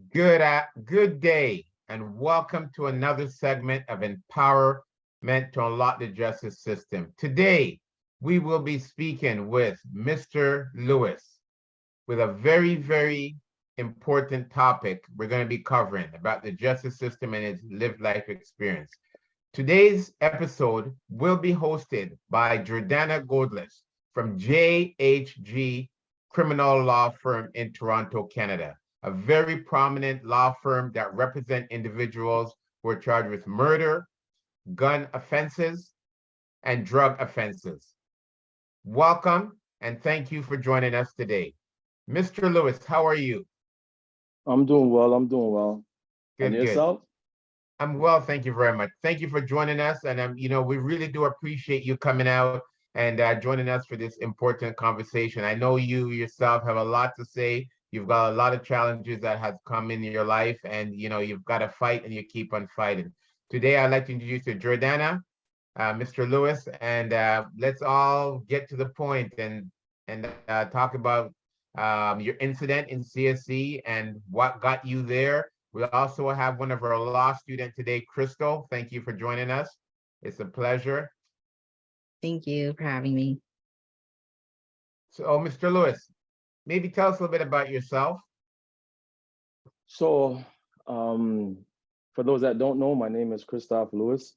Good day, and welcome to another segment of Empowerment to Unlock the Justice System. Today, we will be speaking with Mr. Lewis with a very important topic we're going to be covering about the justice system and its lived life experience. Today's episode will be hosted by Jordana Goldlist from JHG Criminal Law Firm in Toronto, Canada, a very prominent law firm that represent individuals who are charged with murder, gun offenses, and drug offenses. Welcome, and thank you for joining us today. Mr. Lewis, how are you? I'm doing well. And Good. yourself? I'm well, thank you very much. Thank you for joining us, and we really do appreciate you coming out and joining us for this important conversation. I know you yourself have a lot to say. You've got a lot of challenges that have come in your life, and you've got to fight, and you keep on fighting. Today, I'd like to introduce you to Jordana, Mr. Lewis, and let's all get to the point and talk about your incident in CSC and what got you there. We also have one of our law students today, Crystal. Thank you for joining us. It's a pleasure. Thank you for having me. So, Mr. Lewis, maybe tell us a little bit about yourself. So, for those that don't know, my name is Christophe Lewis.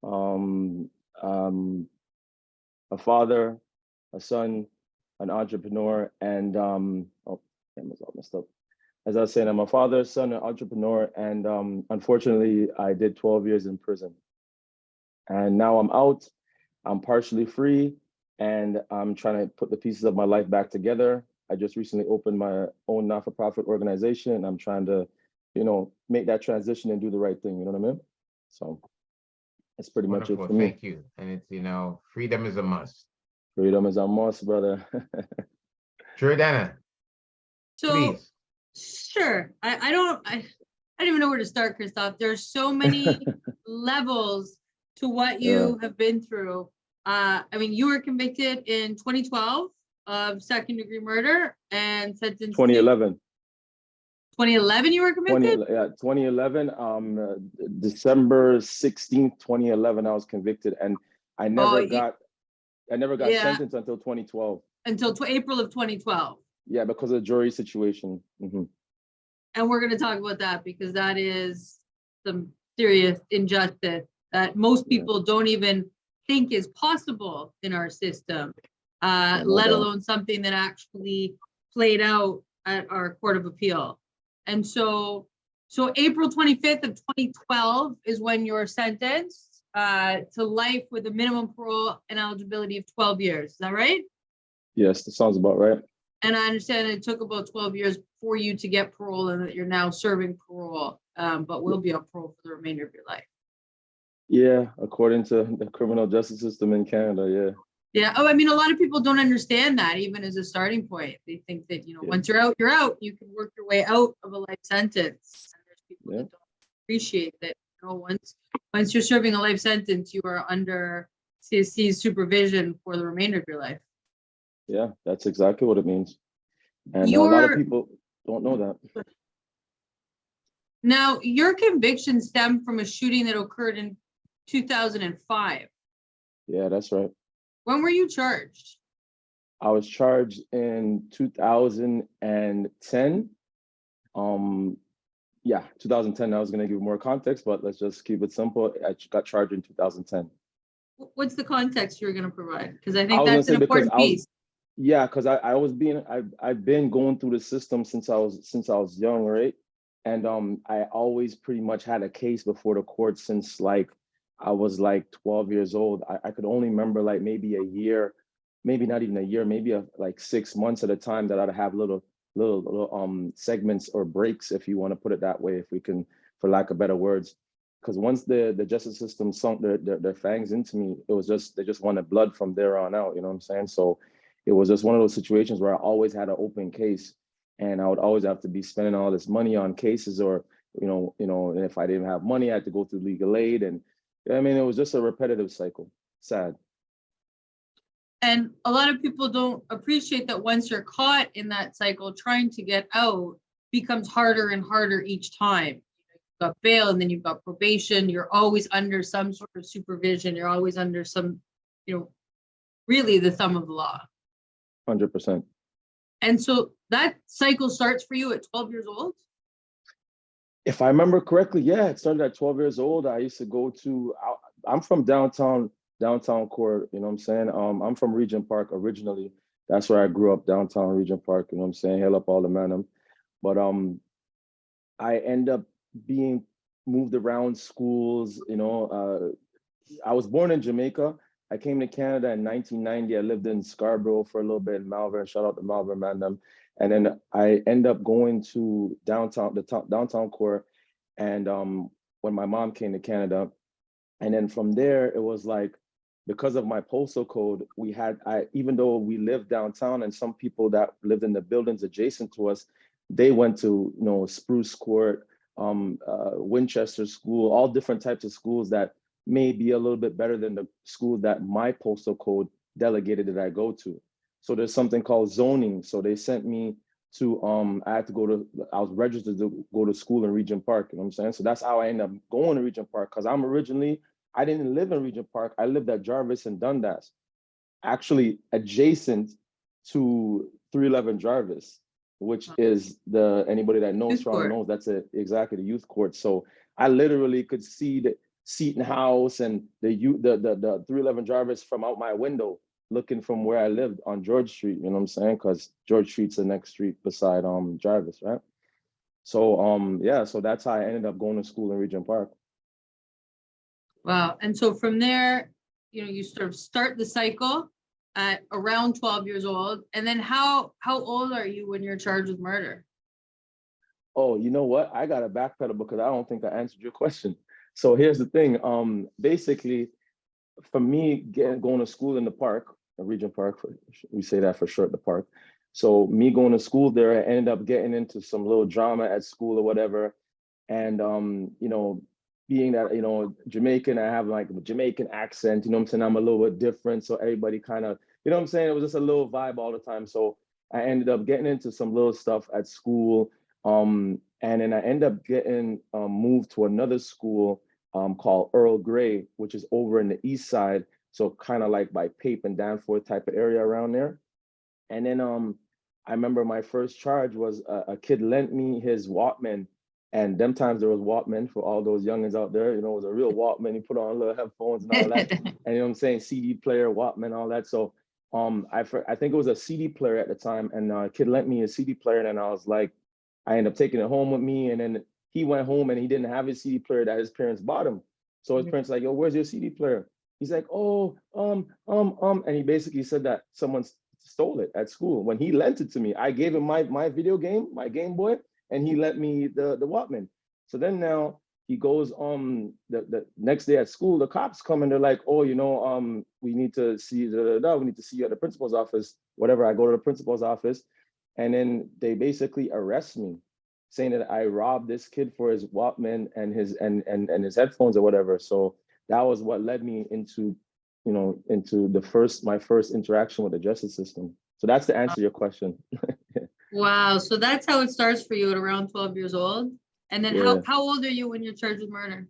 I'm a father, a son, an entrepreneur, and camera's all messed up. As I was saying, I'm a father, son, an entrepreneur, and unfortunately, I did 12 years in prison. And now I'm out, I'm partially free, and I'm trying to put the pieces of my life back together. I just recently opened my own not-for-profit organization, and I'm trying to, make that transition and do the right thing, you know what I mean? So that's pretty much it for me. Thank you. And it's, freedom is a must. Freedom is a must, brother. Jordana, please. Sure. I don't even know where to start, Christophe. There's so many levels to what you have been through. You were convicted in 2012 of second-degree murder and sentenced 2011. 2011 you were convicted? 2011, December 16th, 2011, I was convicted, and I never got sentenced until 2012. Until April of 2012. Yeah, because of the jury situation. Mm-hmm. And we're going to talk about that because that is some serious injustice that most people don't even think is possible in our system, let alone something that actually played out at our Court of Appeal. And so April 25th of 2012 is when you're sentenced to life with a minimum parole and eligibility of 12 years. Is that right? Yes, that sounds about right. And I understand it took about 12 years for you to get parole and that you're now serving parole, but will be on parole for the remainder of your life. Yeah, according to the criminal justice system in Canada, yeah. Yeah. Oh, a lot of people don't understand that even as a starting point. They think that, once you're out, you're out. You can work your way out of a life sentence. And there's people that don't appreciate that, once you're serving a life sentence, you are under CSC's supervision for the remainder of your life. Yeah, that's exactly what it means. And a lot of people don't know that. Now, your conviction stemmed from a shooting that occurred in 2005. Yeah, that's right. When were you charged? I was charged in 2010. 2010. I was going to give more context, but let's just keep it simple. I got charged in 2010. What's the context you're going to provide? Because I think that's an important piece. Because I've been going through the system since I was young, right? And I always pretty much had a case before the court since I was 12 years old. I could only remember maybe a year, maybe not even a year, maybe 6 months at a time that I'd have little segments or breaks, if you want to put it that way, if we can, for lack of better words. Because once the justice system sunk their fangs into me, it was they just wanted blood from there on out. You know what I'm saying? So it was just one of those situations where I always had an open case, and I would always have to be spending all this money on cases, or and if I didn't have money, I had to go through legal aid, and it was just a repetitive cycle. Sad. And a lot of people don't appreciate that once you're caught in that cycle, trying to get out becomes harder and harder each time. You've got bail, and then you've got probation. You're always under some sort of supervision. You're always under some, really the thumb of the law. 100%. And so that cycle starts for you at 12 years old? If I remember correctly, yeah, it started at 12 years old. I used to go to, I'm from downtown core, you know what I'm saying? I'm from Regent Park originally. That's where I grew up, downtown Regent Park, you know what I'm saying? Hail up all the man. But I end up being moved around schools, I was born in Jamaica. I came to Canada in 1990. I lived in Scarborough for a little bit in Malvern. Shout out to Malvern, man. And then I end up going to downtown core. And when my mom came to Canada, and then from there, it was like, because of my postal code, even though we lived downtown, and some people that lived in the buildings adjacent to us, they went to, Spruce Court, Winchester School, all different types of schools that may be a little bit better than the school that my postal code delegated that I go to. So there's something called zoning. So they sent me to, I was registered to go to school in Regent Park, you know what I'm saying? So that's how I ended up going to Regent Park, because I didn't live in Regent Park. I lived at Jarvis and Dundas, actually adjacent to 311 Jarvis, which is anybody that knows Toronto knows, that's exactly the youth court. So I literally could see the Seton House and the 311 Jarvis from out my window, looking from where I lived on George Street, you know what I'm saying? Because George Street's the next street beside Jarvis, right? So so that's how I ended up going to school in Regent Park. Wow. And so from there, you sort of start the cycle at around 12 years old. And then how old are you when you're charged with murder? Oh, you know what? I got to backpedal because I don't think I answered your question. So here's the thing. Basically, for me, going to school in the park, Regent Park, we say that for short, the park. So me going to school there, I ended up getting into some little drama at school or whatever. And, being that, Jamaican, I have like a Jamaican accent, you know what I'm saying? I'm a little bit different. So everybody kind of, you know what I'm saying? It was just a little vibe all the time. So I ended up getting into some little stuff at school. And then I ended up getting moved to another school called Earl Grey, which is over in the east side. So kind of like by Pape and Danforth type of area around there. And then I remember my first charge was a kid lent me his Walkman. And them times there was Walkman for all those youngins out there, it was a real Walkman. You put on little headphones and all that. And you know what I'm saying? CD player, Walkman, all that. So I think it was a CD player at the time. And a kid lent me a CD player. And then I was like, I ended up taking it home with me. And then he went home and he didn't have his CD player that his parents bought him. So his parents like, yo, where's your CD player? He's like, oh, and he basically said that someone stole it at school. When he lent it to me, I gave him my video game, my Game Boy, and he lent me the Walkman. So then now he goes the next day at school, the cops come and they're like, oh, we need to see we need to see you at the principal's office, whatever. I go to the principal's office, and then they basically arrest me, saying that I robbed this kid for his Walkman and his headphones or whatever. So that was what led me into my first interaction with the justice system. So that's to answer your question. Wow. So that's how it starts for you at around 12 years old. And then how old are you when you're charged with murder?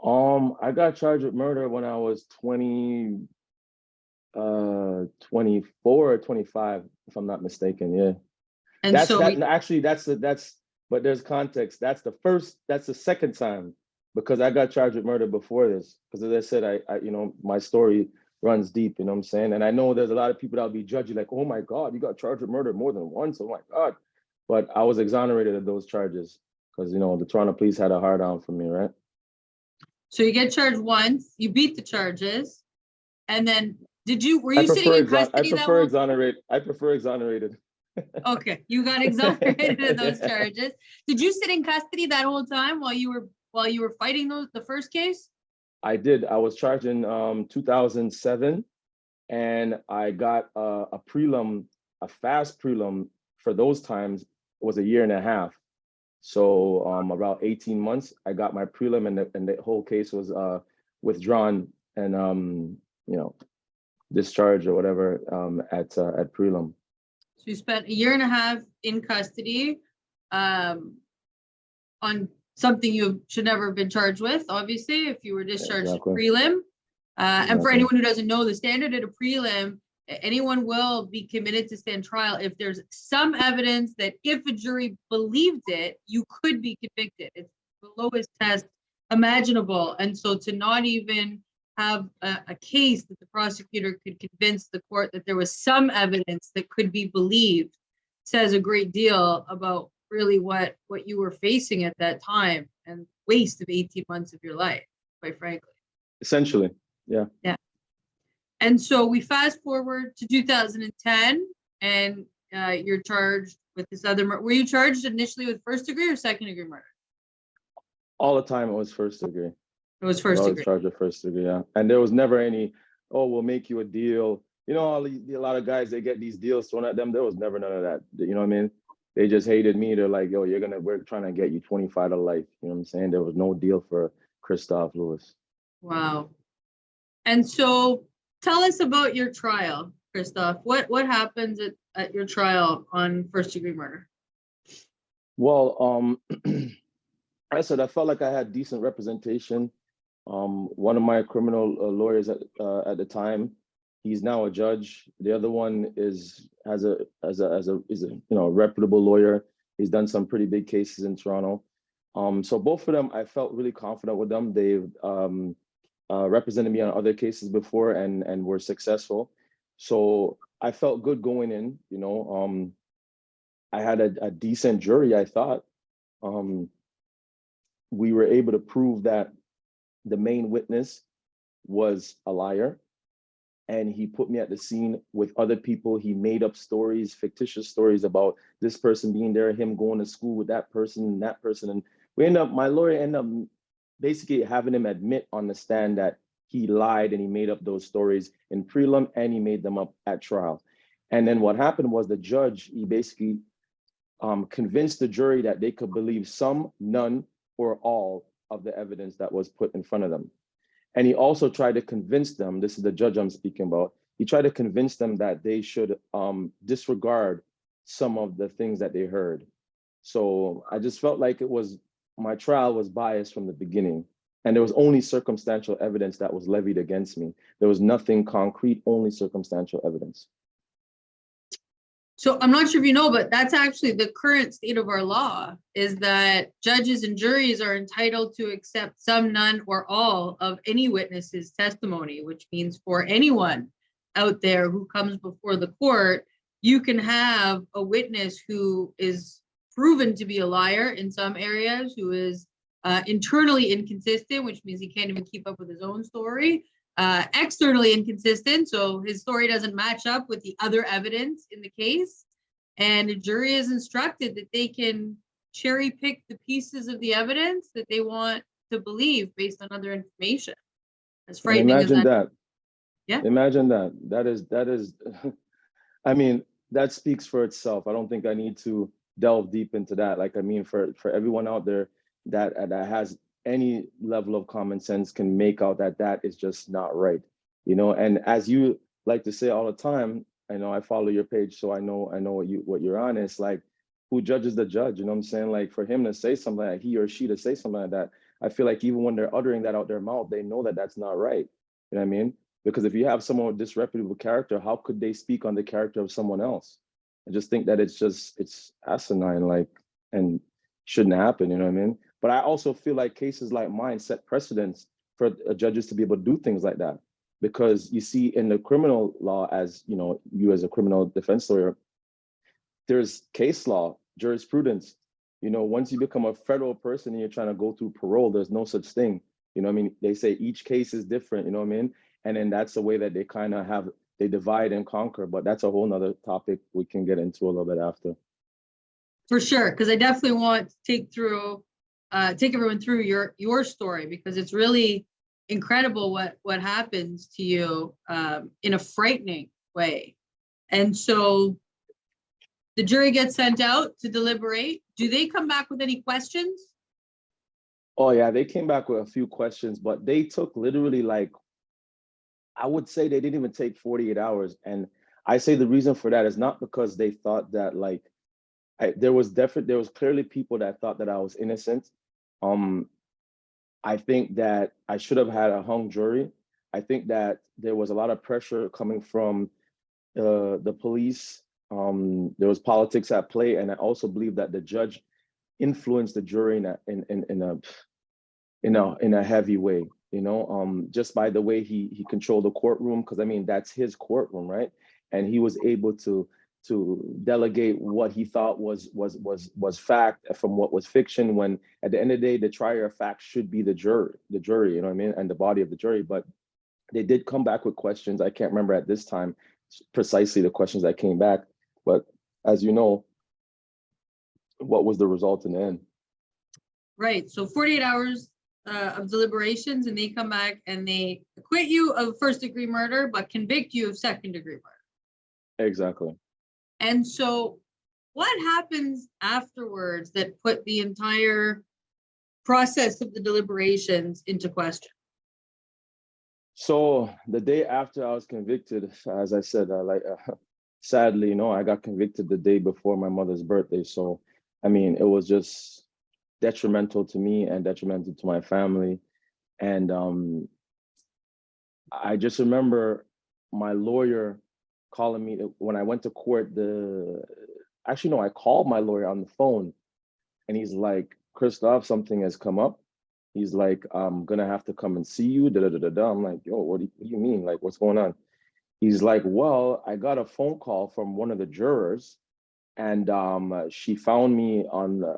I got charged with murder when I was 24 or 25, if I'm not mistaken. Yeah. And but there's context. That's the second time, because I got charged with murder before this. Because as I said, I my story runs deep, you know what I'm saying? And I know there's a lot of people that'll be judging like, oh my God, you got charged with murder more than once. Oh my God. But I was exonerated of those charges because, the Toronto police had a hard on for me, right? So you get charged once, you beat the charges. And then were you sitting in custody? I prefer exonerated. Okay, you got exonerated of those charges. Did you sit in custody that whole time while you were fighting the first case? I did. I was charged in 2007, and I got a fast prelim for those times. It was a year and a half. So about 18 months, I got my prelim, and the whole case was withdrawn and discharged or whatever at prelim. So you spent a year and a half in custody. on something you should never have been charged with, obviously, if you were discharged at Exactly. prelim. And for Exactly. anyone who doesn't know, the standard at a prelim, anyone will be committed to stand trial if there's some evidence that if a jury believed it, you could be convicted. It's the lowest test imaginable. And so to not even have a case that the prosecutor could convince the court that there was some evidence that could be believed says a great deal about really what you were facing at that time, and waste of 18 months of your life, quite frankly. Essentially, yeah. Yeah. And so we fast forward to 2010, and you're charged with this other murder. Were you charged initially with first degree or second degree murder? All the time it was first degree. It was first I was degree. charged with first degree, yeah. And there was never any, oh, we'll make you a deal. You know, a lot of guys, they get these deals thrown at them. There was never none of that. You know what I mean? They just hated me. They're like, yo, we're trying to get you 25 to life. You know what I'm saying? There was no deal for Christophe Lewis. Wow. And so tell us about your trial, Christophe. What happens at your trial on first degree murder? Well, I said I felt like I had decent representation. One of my criminal lawyers at the time, he's now a judge. The other one is a reputable lawyer. He's done some pretty big cases in Toronto. So both of them, I felt really confident with them. They've represented me on other cases before and were successful. So I felt good going in. You know, I had a decent jury, I thought. We were able to prove that the main witness was a liar, and he put me at the scene with other people. He made up stories, fictitious stories about this person being there, him going to school with that person and that person. And my lawyer ended up basically having him admit on the stand that he lied and he made up those stories in prelim and he made them up at trial. And then what happened was the judge, he basically convinced the jury that they could believe some, none, or all of the evidence that was put in front of them. And he also tried to convince them, this is the judge I'm speaking about, he tried to convince them that they should disregard some of the things that they heard. So I just felt like my trial was biased from the beginning. And there was only circumstantial evidence that was levied against me. There was nothing concrete, only circumstantial evidence. So I'm not sure if you know, but that's actually the current state of our law, is that judges and juries are entitled to accept some, none, or all of any witness's testimony, which means for anyone out there who comes before the court, you can have a witness who is proven to be a liar in some areas, who is internally inconsistent, which means he can't even keep up with his own story. Externally inconsistent, so his story doesn't match up with the other evidence in the case, and a jury is instructed that they can cherry pick the pieces of the evidence that they want to believe based on other information. As frightening as that. Yeah. Imagine that. That is I mean, that speaks for itself. I don't think I need to delve deep into that. Like, I mean, for everyone out there that has any level of common sense can make out that is just not right, you know. And as you like to say all the time, I know I follow your page, so I know what you're on. It's like, who judges the judge? You know what I'm saying? Like, for him to say something like he or she to say something like that, I feel like even when they're uttering that out their mouth, they know that that's not right. You know what I mean? Because if you have someone with disreputable character, how could they speak on the character of someone else? I just think that it's asinine, like, and shouldn't happen. You know what I mean? But I also feel like cases like mine set precedents for judges to be able to do things like that. Because you see in the criminal law, as you know, you as a criminal defense lawyer, there's case law, jurisprudence. You know, once you become a federal person and you're trying to go through parole, there's no such thing. You know what I mean? They say each case is different, you know what I mean? And then that's the way that they kind of they divide and conquer. But that's a whole nother topic we can get into a little bit after. For sure, because I definitely want to take everyone through your story, because it's really incredible what happens to you in a frightening way. And so the jury gets sent out to deliberate. Do they come back with any questions? Oh yeah, they came back with a few questions, but they took literally, like, I would say they didn't even take 48 hours. And I say the reason for that is not because they thought that, like, there was clearly people that thought that I was innocent. I think that I should have had a hung jury. I think that there was a lot of pressure coming from the police. There was politics at play, and I also believe that the judge influenced the jury in a heavy way. You know, just by the way he controlled the courtroom, because I mean that's his courtroom, right? And he was able to delegate what he thought was fact from what was fiction, when at the end of the day the trier of fact should be the jury, you know what I mean, and the body of the jury. But they did come back with questions. I can't remember at this time precisely the questions that came back, but as you know, what was the result in the end? Right, so 48 hours of deliberations, and they come back and they acquit you of first-degree murder but convict you of second-degree murder. Exactly. And so what happens afterwards that put the entire process of the deliberations into question? So the day after I was convicted, as I said, sadly, you know, I got convicted the day before my mother's birthday. So, I mean, it was just detrimental to me and detrimental to my family. And I just remember my lawyer calling me when I went to court. I called my lawyer on the phone, and he's like, "Christophe, something has come up." He's like, "I'm gonna have to come and see you." I'm like, "Yo, what do you mean? Like, what's going on?" He's like, "Well, I got a phone call from one of the jurors, and she found me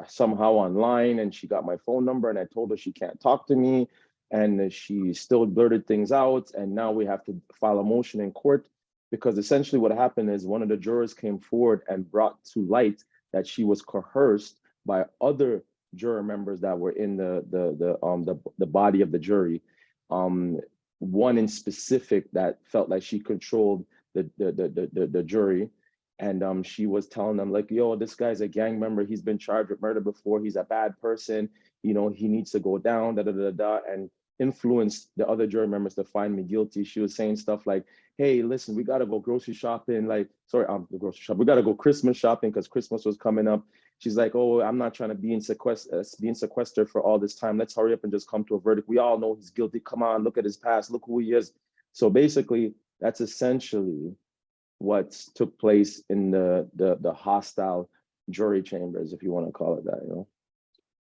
somehow online, and she got my phone number, and I told her she can't talk to me, and she still blurted things out, and now we have to file a motion in court." Because essentially what happened is one of the jurors came forward and brought to light that she was coerced by other juror members that were in the body of the jury. One in specific that felt like she controlled the jury, and she was telling them like, "Yo, this guy's a gang member. He's been charged with murder before. He's a bad person. You know, he needs to go down." And influenced the other jury members to find me guilty. She was saying stuff like, "Hey, listen, we got to go grocery shopping. Like, sorry, the grocery shop. We got to go Christmas shopping because Christmas was coming up." She's like, "Oh, I'm not trying to be in sequestered for all this time. Let's hurry up and just come to a verdict. We all know he's guilty. Come on, look at his past. Look who he is." So basically, that's essentially what took place in the hostile jury chambers, if you want to call it that, you know.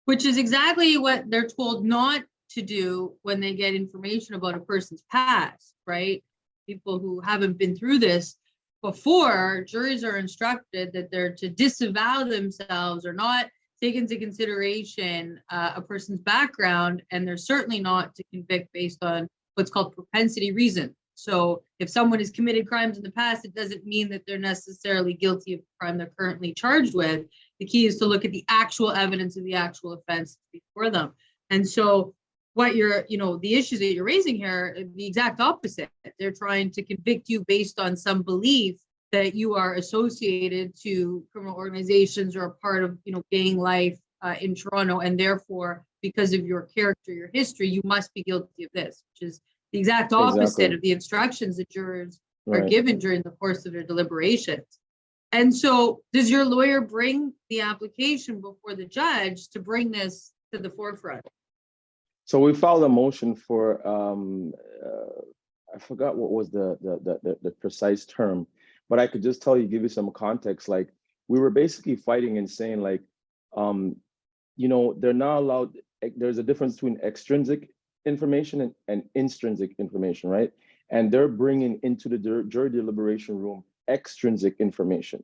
Which is exactly what they're told not to do when they get information about a person's past, right? People who haven't been through this before, juries are instructed that they're to disavow themselves or not take into consideration a person's background, and they're certainly not to convict based on what's called propensity reason. So if someone has committed crimes in the past, it doesn't mean that they're necessarily guilty of the crime they're currently charged with. The key is to look at the actual evidence of the actual offense before them. And so what the issues that you're raising here are the exact opposite. They're trying to convict you based on some belief that you are associated to criminal organizations or a part of, gang life in Toronto, and therefore, because of your character, your history, you must be guilty of this, which is the exact opposite of the instructions that jurors are given during the course of their deliberations. And so, does your lawyer bring the application before the judge to bring this to the forefront? So we filed a motion for I forgot what was the precise term, but I could just give you some context. Like, we were basically fighting and saying like, they're not allowed. There's a difference between extrinsic information and intrinsic information, right? And they're bringing into the jury deliberation room extrinsic information.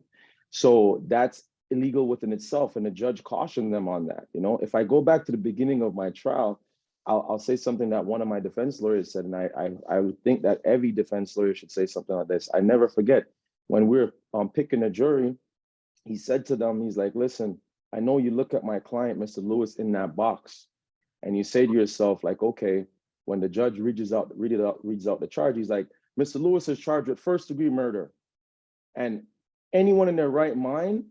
So that's illegal within itself, and the judge cautioned them on that. If I go back to the beginning of my trial, I'll say something that one of my defense lawyers said, and I would think that every defense lawyer should say something like this. I never forget when we're picking a jury, he said to them, he's like, "Listen, I know you look at my client, Mr. Lewis, in that box, and you say to yourself, like, okay, when the judge reads out the charge, he's like, Mr. Lewis is charged with first-degree murder. And anyone in their right mind,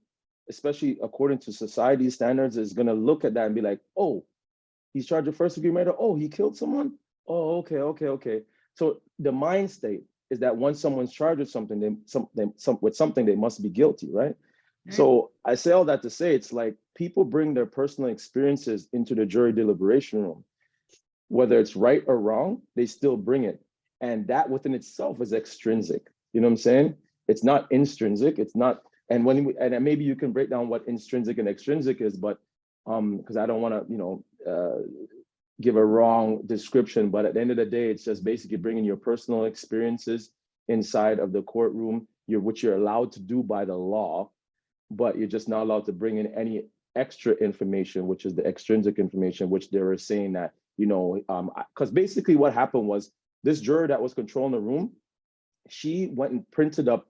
especially according to society standards, is gonna look at that and be like, oh, he's charged with first-degree murder. Oh, he killed someone? Oh, okay. So the mind state is that once someone's charged with something, they must be guilty, right? So I say all that to say, it's like people bring their personal experiences into the jury deliberation room. Whether it's right or wrong, they still bring it. And that within itself is extrinsic. You know what I'm saying? It's not intrinsic. It's not, and and maybe you can break down what intrinsic and extrinsic is, but because I don't want to, give a wrong description, but at the end of the day, it's just basically bringing your personal experiences inside of the courtroom, which you're allowed to do by the law, but you're just not allowed to bring in any extra information, which is the extrinsic information, which they were saying that, because basically what happened was this juror that was controlling the room, she went and printed up,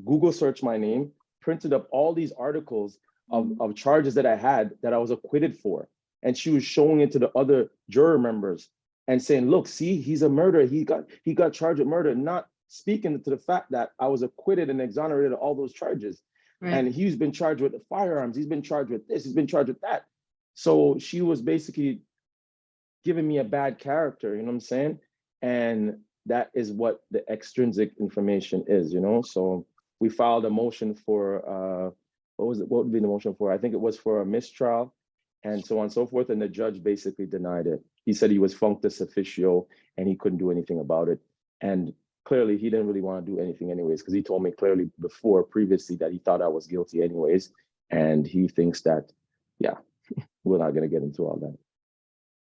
Google searched my name, printed up all these articles of charges that I had that I was acquitted for. And she was showing it to the other juror members and saying, look, see, he's a murderer. He got charged with murder, not speaking to the fact that I was acquitted and exonerated of all those charges. Right. And he's been charged with the firearms. He's been charged with this. He's been charged with that. So she was basically giving me a bad character, you know what I'm saying? And that is what the extrinsic information is, So we filed a motion for, what would be the motion for? I think it was for a mistrial and so on and so forth. And the judge basically denied it. He said he was functus officio and he couldn't do anything about it. And clearly he didn't really want to do anything anyways, because he told me clearly previously that he thought I was guilty anyways. And he thinks that, yeah, we're not going to get into all that.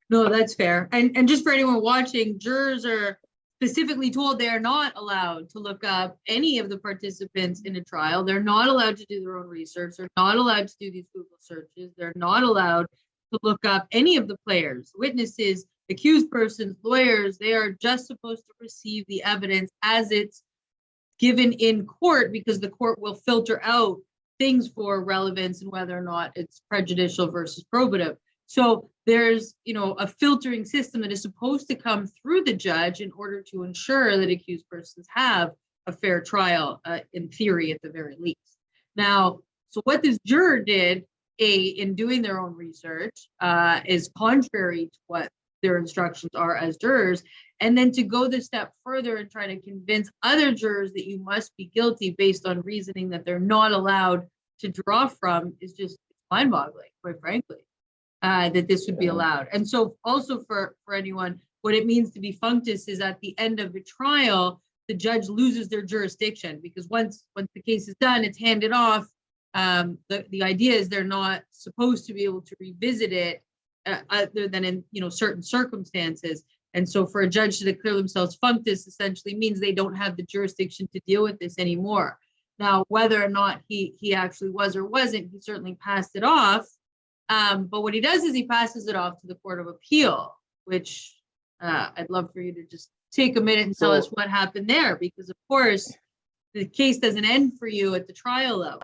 No, that's fair. And just for anyone watching, jurors are specifically told they are not allowed to look up any of the participants in a trial. They're not allowed to do their own research. They're not allowed to do these Google searches. They're not allowed to look up any of the players, witnesses, accused persons, lawyers. They are just supposed to receive the evidence as it's given in court, because the court will filter out things for relevance and whether or not it's prejudicial versus probative. So there's, a filtering system that is supposed to come through the judge in order to ensure that accused persons have a fair trial, in theory, at the very least. Now, so what this juror did, in doing their own research, is contrary to what their instructions are as jurors, and then to go the step further and try to convince other jurors that you must be guilty based on reasoning that they're not allowed to draw from is just mind-boggling, quite frankly. That this would be allowed. And so also for anyone, what it means to be functus is at the end of the trial, the judge loses their jurisdiction, because once the case is done, it's handed off. The idea is they're not supposed to be able to revisit it other than in certain circumstances. And so for a judge to declare themselves functus essentially means they don't have the jurisdiction to deal with this anymore. Now, whether or not he actually was or wasn't, he certainly passed it off. But what he does is he passes it off to the Court of Appeal, which I'd love for you to just take a minute and tell us what happened there, because of course the case doesn't end for you at the trial level.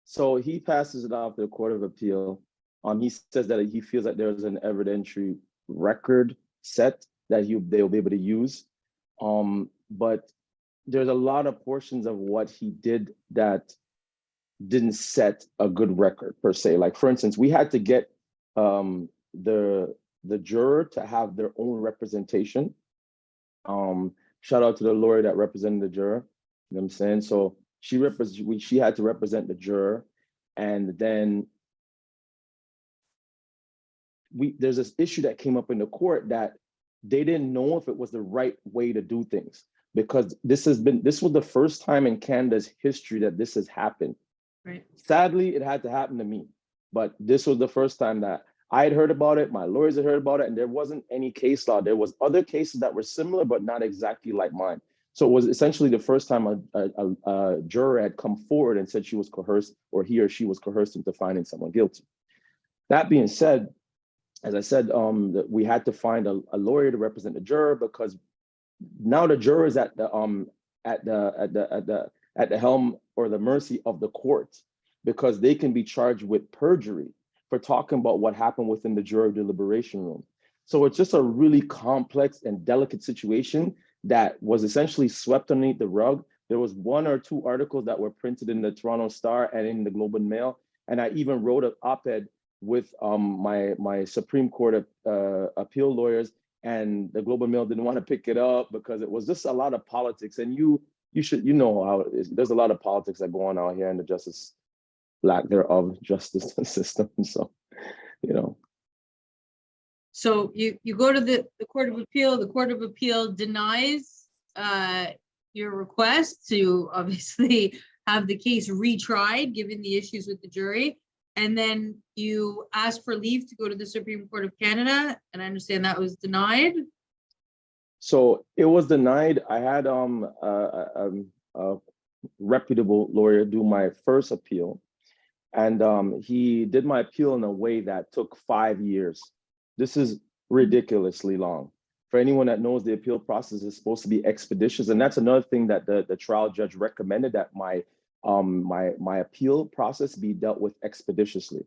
So he passes it off to the Court of Appeal. He says that he feels that there's an evidentiary record set that they'll be able to use. But there's a lot of portions of what he did that didn't set a good record per se. Like, for instance, we had to get the juror to have their own representation. Shout out to the lawyer that represented the juror. You know what I'm saying? So she had to represent the juror, and then there's this issue that came up in the court that they didn't know if it was the right way to do things, because this was the first time in Canada's history that this has happened. Right. Sadly, it had to happen to me, but this was the first time that I had heard about it. My lawyers had heard about it, and there wasn't any case law. There was other cases that were similar, but not exactly like mine. So it was essentially the first time a juror had come forward and said she was coerced, or he or she was coerced into finding someone guilty. That being said, as I said, that we had to find a lawyer to represent the juror, because now the juror is at the helm or the mercy of the court, because they can be charged with perjury for talking about what happened within the jury deliberation room. So it's just a really complex and delicate situation that was essentially swept underneath the rug. There was 1 or 2 articles that were printed in the Toronto Star and in the Globe and Mail. And I even wrote an op-ed with my Supreme Court appeal lawyers, and the Globe and Mail didn't want to pick it up because it was just a lot of politics. And you know how it is. There's a lot of politics that go on out here in the justice, lack thereof, justice system. So, you know. So you go to the Court of Appeal, the Court of Appeal denies your request to obviously have the case retried, given the issues with the jury. And then you ask for leave to go to the Supreme Court of Canada. And I understand that was denied. So it was denied. I had a reputable lawyer do my first appeal. And he did my appeal in a way that took 5 years. This is ridiculously long. For anyone that knows, the appeal process is supposed to be expeditious. And that's another thing that the trial judge recommended, that my appeal process be dealt with expeditiously.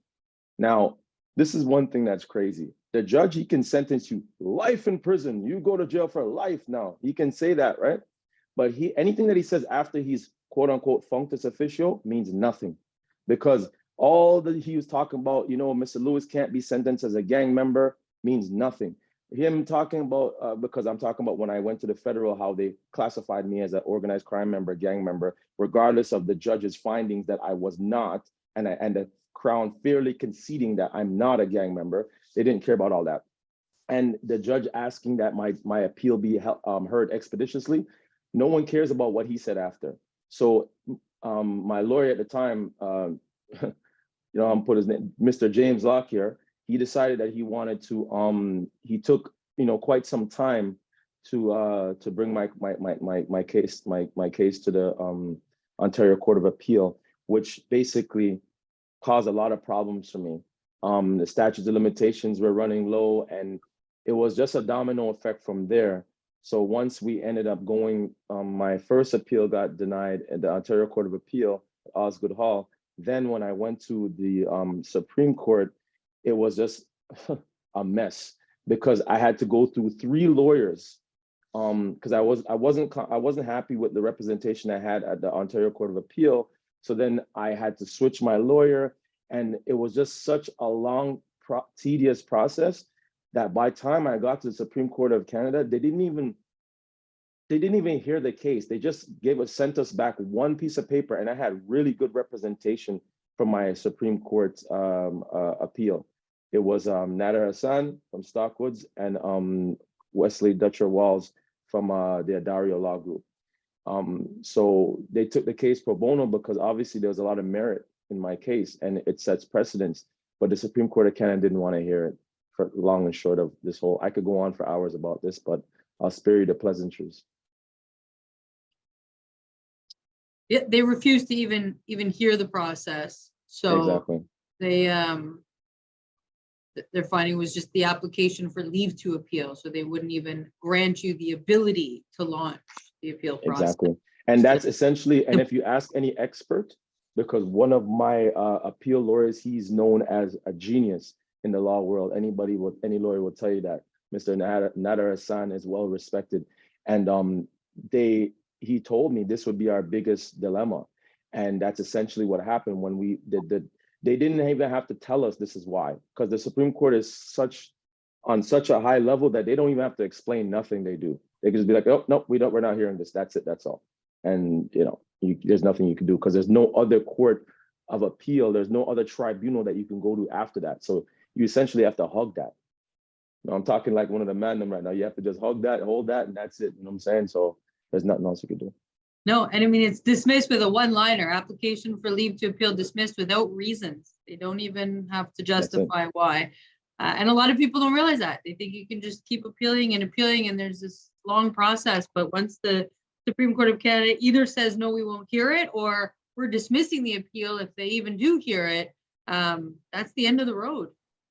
Now, this is one thing that's crazy. The judge, he can sentence you life in prison. You go to jail for life now. He can say that, right? But anything that he says after he's quote unquote functus officio means nothing, because all that he was talking about, you know, Mr. Lewis can't be sentenced as a gang member means nothing. Him talking about, because I'm talking about when I went to the federal, how they classified me as an organized crime member, gang member, regardless of the judge's findings that I was not, and the Crown fairly conceding that I'm not a gang member. They didn't care about all that. And the judge asking that my appeal be heard expeditiously, no one cares about what he said after. So my lawyer at the time, you know, I'm put his name, Mr. James Locke here, he decided that he wanted to, he took, you know, quite some time to bring my case to the Ontario Court of Appeal, which basically caused a lot of problems for me. The statutes of limitations were running low, and it was just a domino effect from there. So once we ended up going, my first appeal got denied at the Ontario Court of Appeal, Osgoode Hall. Then when I went to the Supreme Court, it was just a mess, because I had to go through 3 lawyers, because I wasn't happy with the representation I had at the Ontario Court of Appeal. So then I had to switch my lawyer, and it was just such a long, tedious process that by the time I got to the Supreme Court of Canada, they didn't even hear the case. They just sent us back one piece of paper, and I had really good representation from my Supreme Court appeal. It was Nader Hassan from Stockwoods and Wesley Dutcher Walls from the Adario Law Group. So they took the case pro bono because obviously there was a lot of merit in my case and it sets precedence, but the Supreme Court of Canada didn't want to hear it. For long and short of this whole, I could go on for hours about this, but I'll spare you the pleasantries. Yeah, they refused to even hear the process. So exactly. They their finding was just the application for leave to appeal. So they wouldn't even grant you the ability to launch the appeal process. Exactly. And that's essentially, and if you ask any expert, because one of my appeal lawyers, he's known as a genius in the law world. Any lawyer will tell you that. Mr. Nader Hassan is well respected. And he told me this would be our biggest dilemma. And that's essentially what happened when we did they didn't even have to tell us this is why, because the Supreme Court is on such a high level that they don't even have to explain nothing they do. They can just be like, oh, no, we're not hearing this. That's it, that's all. And you know, there's nothing you can do because there's no other court of appeal. There's no other tribunal that you can go to after that. So you essentially have to hug that. You know, I'm talking like one of the men right now. You have to just hug that, hold that, and that's it. You know what I'm saying? So there's nothing else you can do. No, and I mean, it's dismissed with a one-liner, application for leave to appeal dismissed without reasons. They don't even have to justify why. And a lot of people don't realize that. They think you can just keep appealing and appealing and there's this long process. But once the Supreme Court of Canada either says, no, we won't hear it, or we're dismissing the appeal if they even do hear it, that's the end of the road.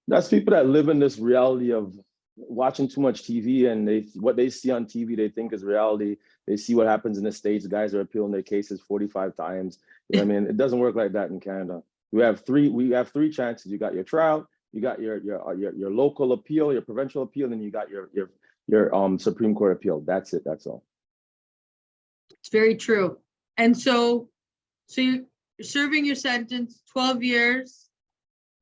That's people that live in this reality of watching too much TV, and what they see on TV, they think is reality. They see what happens in the States. Guys are appealing their cases 45 times. You know what I mean? It doesn't work like that in Canada. We have three chances. You got your trial, you got your local appeal, your provincial appeal, and you got your Supreme Court appeal. That's it. That's all. It's very true. And so you're serving your sentence 12 years.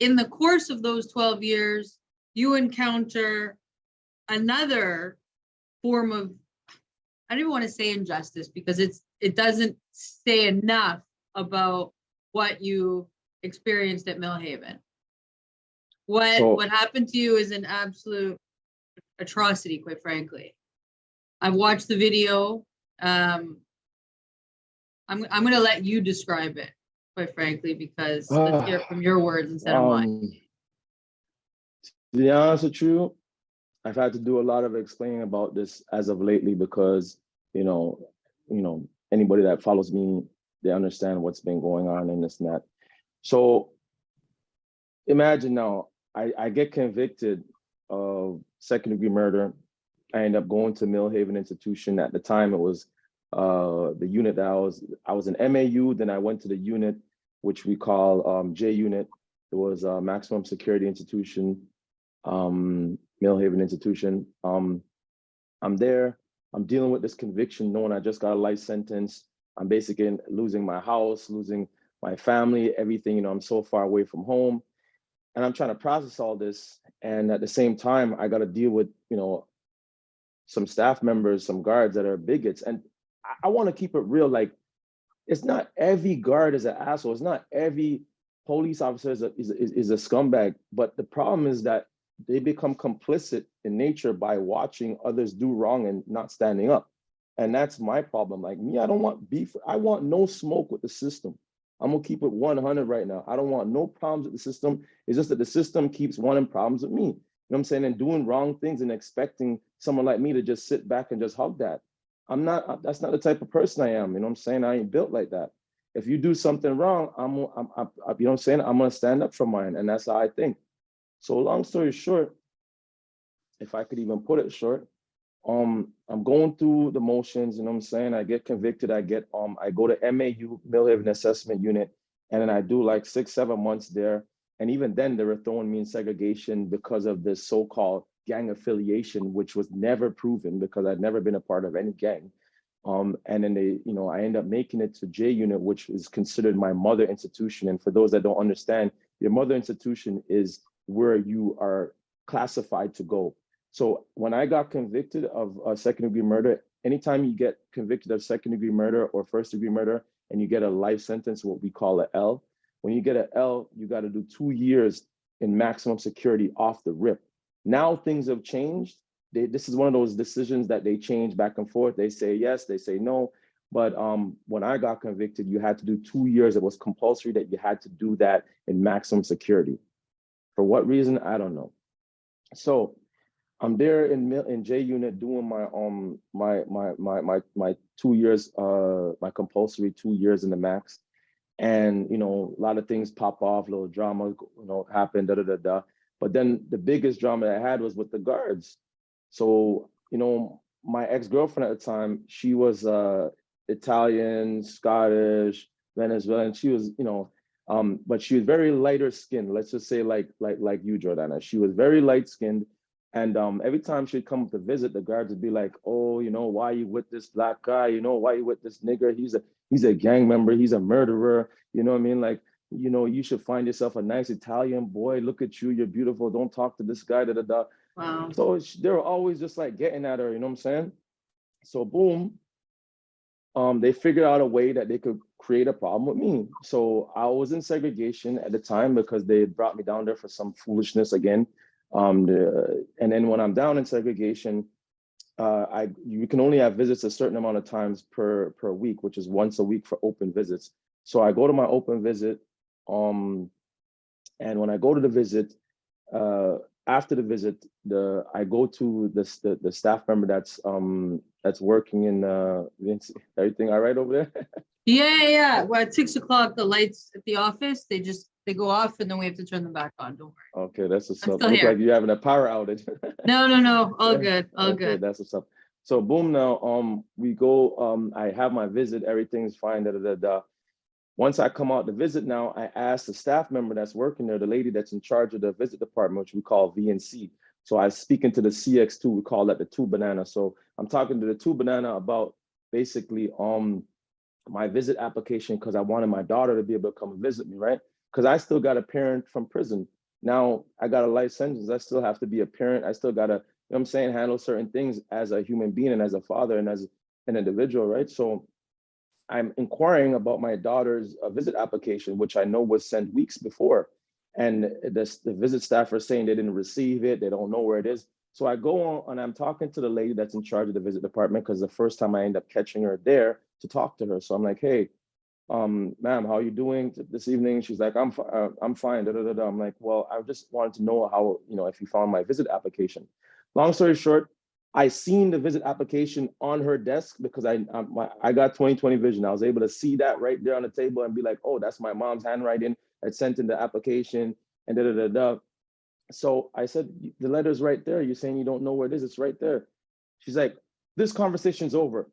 In the course of those 12 years, you encounter another form of, I don't even want to say injustice because it's it doesn't say enough about what you experienced at Millhaven. What happened to you is an absolute atrocity, quite frankly. I've watched the video. I'm going to let you describe it, quite frankly, because let's hear it from your words instead of mine. To be honest with you, I've had to do a lot of explaining about this as of lately because, you know, anybody that follows me, they understand what's been going on and this and that. So imagine now, I get convicted of second-degree murder. I end up going to Millhaven institution. At the time, it was the unit that I was an MAU. Then I went to the unit, which we call J unit. It was a maximum security institution, Millhaven institution. I'm there. I'm dealing with this conviction, knowing I just got a life sentence. I'm basically losing my house, losing my family, everything. You know, I'm so far away from home, and I'm trying to process all this. And at the same time, I got to deal with, you know, some staff members, some guards that are bigots. And I want to keep it real. Like, it's not every guard is an asshole. It's not every police officer is a scumbag. But the problem is that they become complicit in nature by watching others do wrong and not standing up. And that's my problem. Like me, I don't want beef. I want no smoke with the system. I'm gonna keep it 100 right now. I don't want no problems with the system. It's just that the system keeps wanting problems with me. You know what I'm saying? And doing wrong things and expecting someone like me to just sit back and just hug that. That's not the type of person I am. You know what I'm saying? I ain't built like that. If you do something wrong, you know what I'm saying? I'm gonna stand up for mine, and that's how I think. So long story short, if I could even put it short, I'm going through the motions, you know what I'm saying? I get convicted, I go to MAU, Millhaven Assessment Unit, and then I do like 6-7 months there. And even then they were throwing me in segregation because of this so-called gang affiliation, which was never proven because I'd never been a part of any gang. And then I end up making it to J unit, which is considered my mother institution. And for those that don't understand, your mother institution is where you are classified to go. So when I got convicted of second-degree murder, anytime you get convicted of second-degree murder or first-degree murder, and you get a life sentence, what we call an L, when you get an L, you got to do 2 years in maximum security off the rip. Now things have changed. This is one of those decisions that they change back and forth. They say yes, they say no. But when I got convicted, you had to do 2 years. It was compulsory that you had to do that in maximum security. For what reason? I don't know. So I'm there in J unit doing my 2 years, my compulsory 2 years in the max. And, you know, a lot of things pop off, little drama, you know, happen, But then the biggest drama I had was with the guards. So, you know, my ex-girlfriend at the time, she was Italian, Scottish, Venezuelan. She was, you know, but she was very lighter skinned. Let's just say like you, Jordana. She was very light skinned. And every time she'd come to visit, the guards would be like, oh, you know, why you with this black guy? You know, why you with this nigger? He's a gang member. He's a murderer. You know what I mean? Like, you know, you should find yourself a nice Italian boy. Look at you. You're beautiful. Don't talk to this guy. Wow. So they were always just like getting at her. You know what I'm saying? So boom, they figured out a way that they could create a problem with me. So I was in segregation at the time because they brought me down there for some foolishness again. And then when I'm down in segregation, you can only have visits a certain amount of times per week, which is once a week for open visits. So I go to my open visit, and when I go to the visit, after the visit, I go to the staff member that's working in Vince. Everything all right over there? Yeah. Well, at 6 o'clock, the lights at the office, they go off and then we have to turn them back on. Don't worry. Okay, that's what's I'm up. still Look here. like you're having a power outage. No. All good. All Okay, good. that's what's up. So boom, now we go, I have my visit, everything's fine, Once I come out to visit now, I ask the staff member that's working there, the lady that's in charge of the visit department, which we call VNC. So I speak into the CX2, we call that the 2 banana. So I'm talking to the 2 banana about basically my visit application because I wanted my daughter to be able to come and visit me, right? Because I still got a parent from prison. Now I got a life sentence. I still have to be a parent. I still got to, you know what I'm saying, handle certain things as a human being and as a father and as an individual, right? So I'm inquiring about my daughter's visit application, which I know was sent weeks before. And the visit staff are saying they didn't receive it. They don't know where it is. So I go on and I'm talking to the lady that's in charge of the visit department, because the first time I end up catching her there to talk to her. So I'm like, hey, ma'am, how are you doing this evening? She's like, I'm fine. Da, da, da, da. I'm like, well, I just wanted to know how, if you found my visit application. Long story short, I seen the visit application on her desk because I got 20/20 vision. I was able to see that right there on the table and be like, oh, that's my mom's handwriting that sent in the application and da da da da. So I said, the letter's right there. You're saying you don't know where it is. It's right there. She's like, this conversation's over.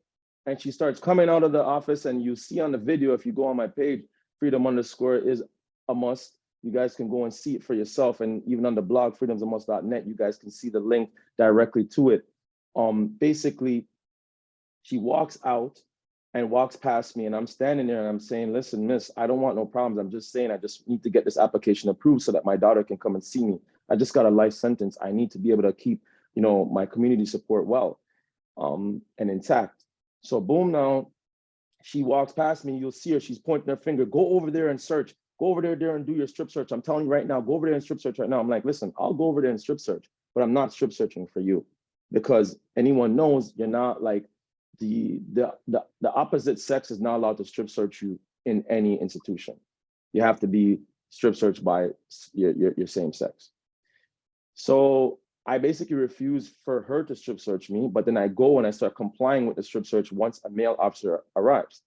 And she starts coming out of the office, and you see on the video, if you go on my page, freedom_ is a must. You guys can go and see it for yourself. And even on the blog, freedomsamust.net, you guys can see the link directly to it. Basically, she walks out and walks past me, and I'm standing there and I'm saying, listen, miss, I don't want no problems. I'm just saying, I just need to get this application approved so that my daughter can come and see me. I just got a life sentence. I need to be able to keep, my community support well and intact. So boom, now she walks past me. You'll see her. She's pointing her finger. Go over there and search. Go over there and do your strip search. I'm telling you right now, go over there and strip search right now. I'm like, listen, I'll go over there and strip search, but I'm not strip searching for you, because anyone knows you're not like the opposite sex is not allowed to strip search you in any institution. You have to be strip searched by your same sex. So I basically refuse for her to strip search me, but then I go and I start complying with the strip search once a male officer arrives.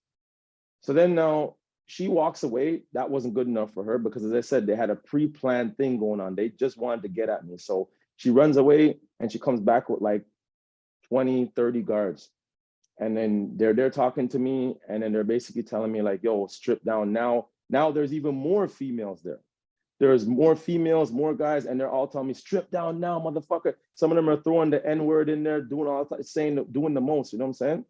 So then now she walks away. That wasn't good enough for her, because as I said, they had a pre-planned thing going on. They just wanted to get at me. So she runs away and she comes back with like 20, 30 guards. And then they're there talking to me. And then they're basically telling me like, yo, strip down now. Now there's even more females there. There's more females, more guys, and they're all telling me, strip down now, motherfucker. Some of them are throwing the N-word in there, doing the most, you know what I'm saying?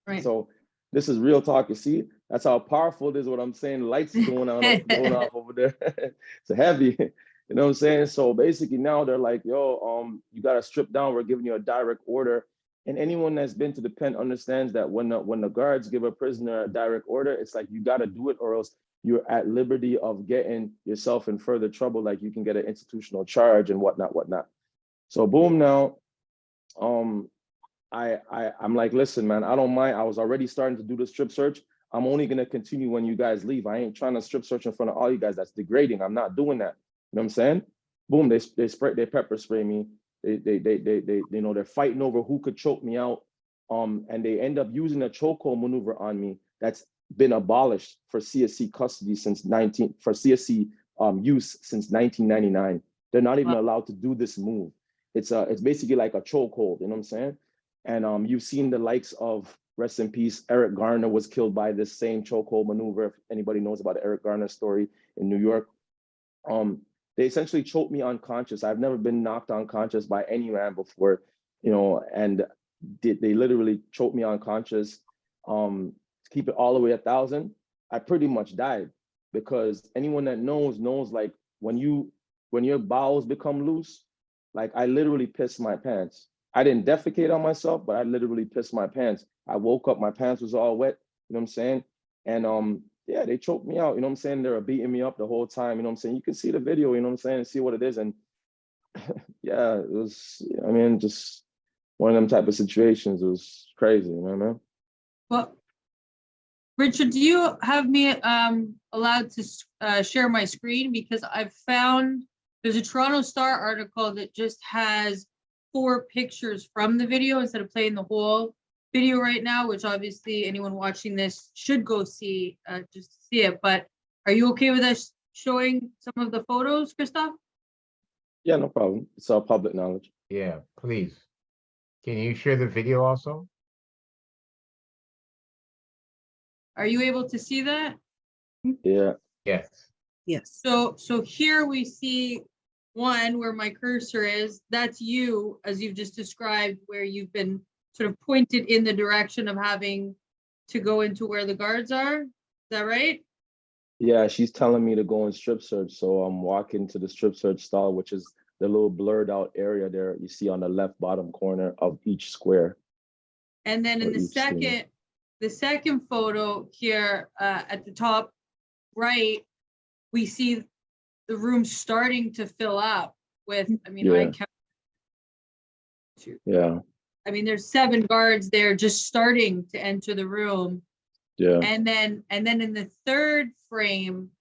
Right. So this is real talk, you see? That's how powerful it is, what I'm saying. Lights going off over there. It's heavy, you know what I'm saying? So basically now they're like, yo, you gotta strip down, we're giving you a direct order. And anyone that's been to the pen understands that when the guards give a prisoner a direct order, it's like, you gotta do it, or else you're at liberty of getting yourself in further trouble. Like you can get an institutional charge and whatnot. So boom, now, I'm like, listen, man, I don't mind. I was already starting to do the strip search. I'm only gonna continue when you guys leave. I ain't trying to strip search in front of all you guys. That's degrading. I'm not doing that. You know what I'm saying? Boom, they pepper spray me. They're fighting over who could choke me out. And they end up using a chokehold maneuver on me that's been abolished for CSC custody since use since 1999. They're not even allowed to do this move. It's basically like a chokehold, you know what I'm saying? And you've seen the likes of, rest in peace, Eric Garner was killed by this same chokehold maneuver. If anybody knows about the Eric Garner story in New York, they essentially choked me unconscious. I've never been knocked unconscious by any man before, and they literally choked me unconscious. Keep it all the way 1,000, I pretty much died, because anyone that knows like when your bowels become loose, like I literally pissed my pants. I didn't defecate on myself, but I literally pissed my pants. I woke up, my pants was all wet, you know what I'm saying? And yeah, they choked me out, you know what I'm saying? They were beating me up the whole time, you know what I'm saying? You can see the video, you know what I'm saying, and see what it is. And yeah, it was, just one of them type of situations. It was crazy, you know what I mean? Well, Richard, do you have me allowed to share my screen? Because I've found there's a Toronto Star article that just has 4 pictures from the video instead of playing the whole video right now, which obviously anyone watching this should go see, just to see it. But are you okay with us showing some of the photos, Christophe? Yeah, no problem. It's all public knowledge. Yeah, please. Can you share the video also? Are you able to see that? Yeah. Yes. Yes. So here we see one where my cursor is. That's you, as you've just described, where you've been sort of pointed in the direction of having to go into where the guards are. Is that right? Yeah, she's telling me to go and strip search. So I'm walking to the strip search stall, which is the little blurred out area there you see on the left bottom corner of each square. And then in or the each scene. the second photo here at the top right, we see the room starting to fill up with, I mean, I kept. Yeah. I mean, there's 7 guards there just starting to enter the room. Yeah. And then in the third frame,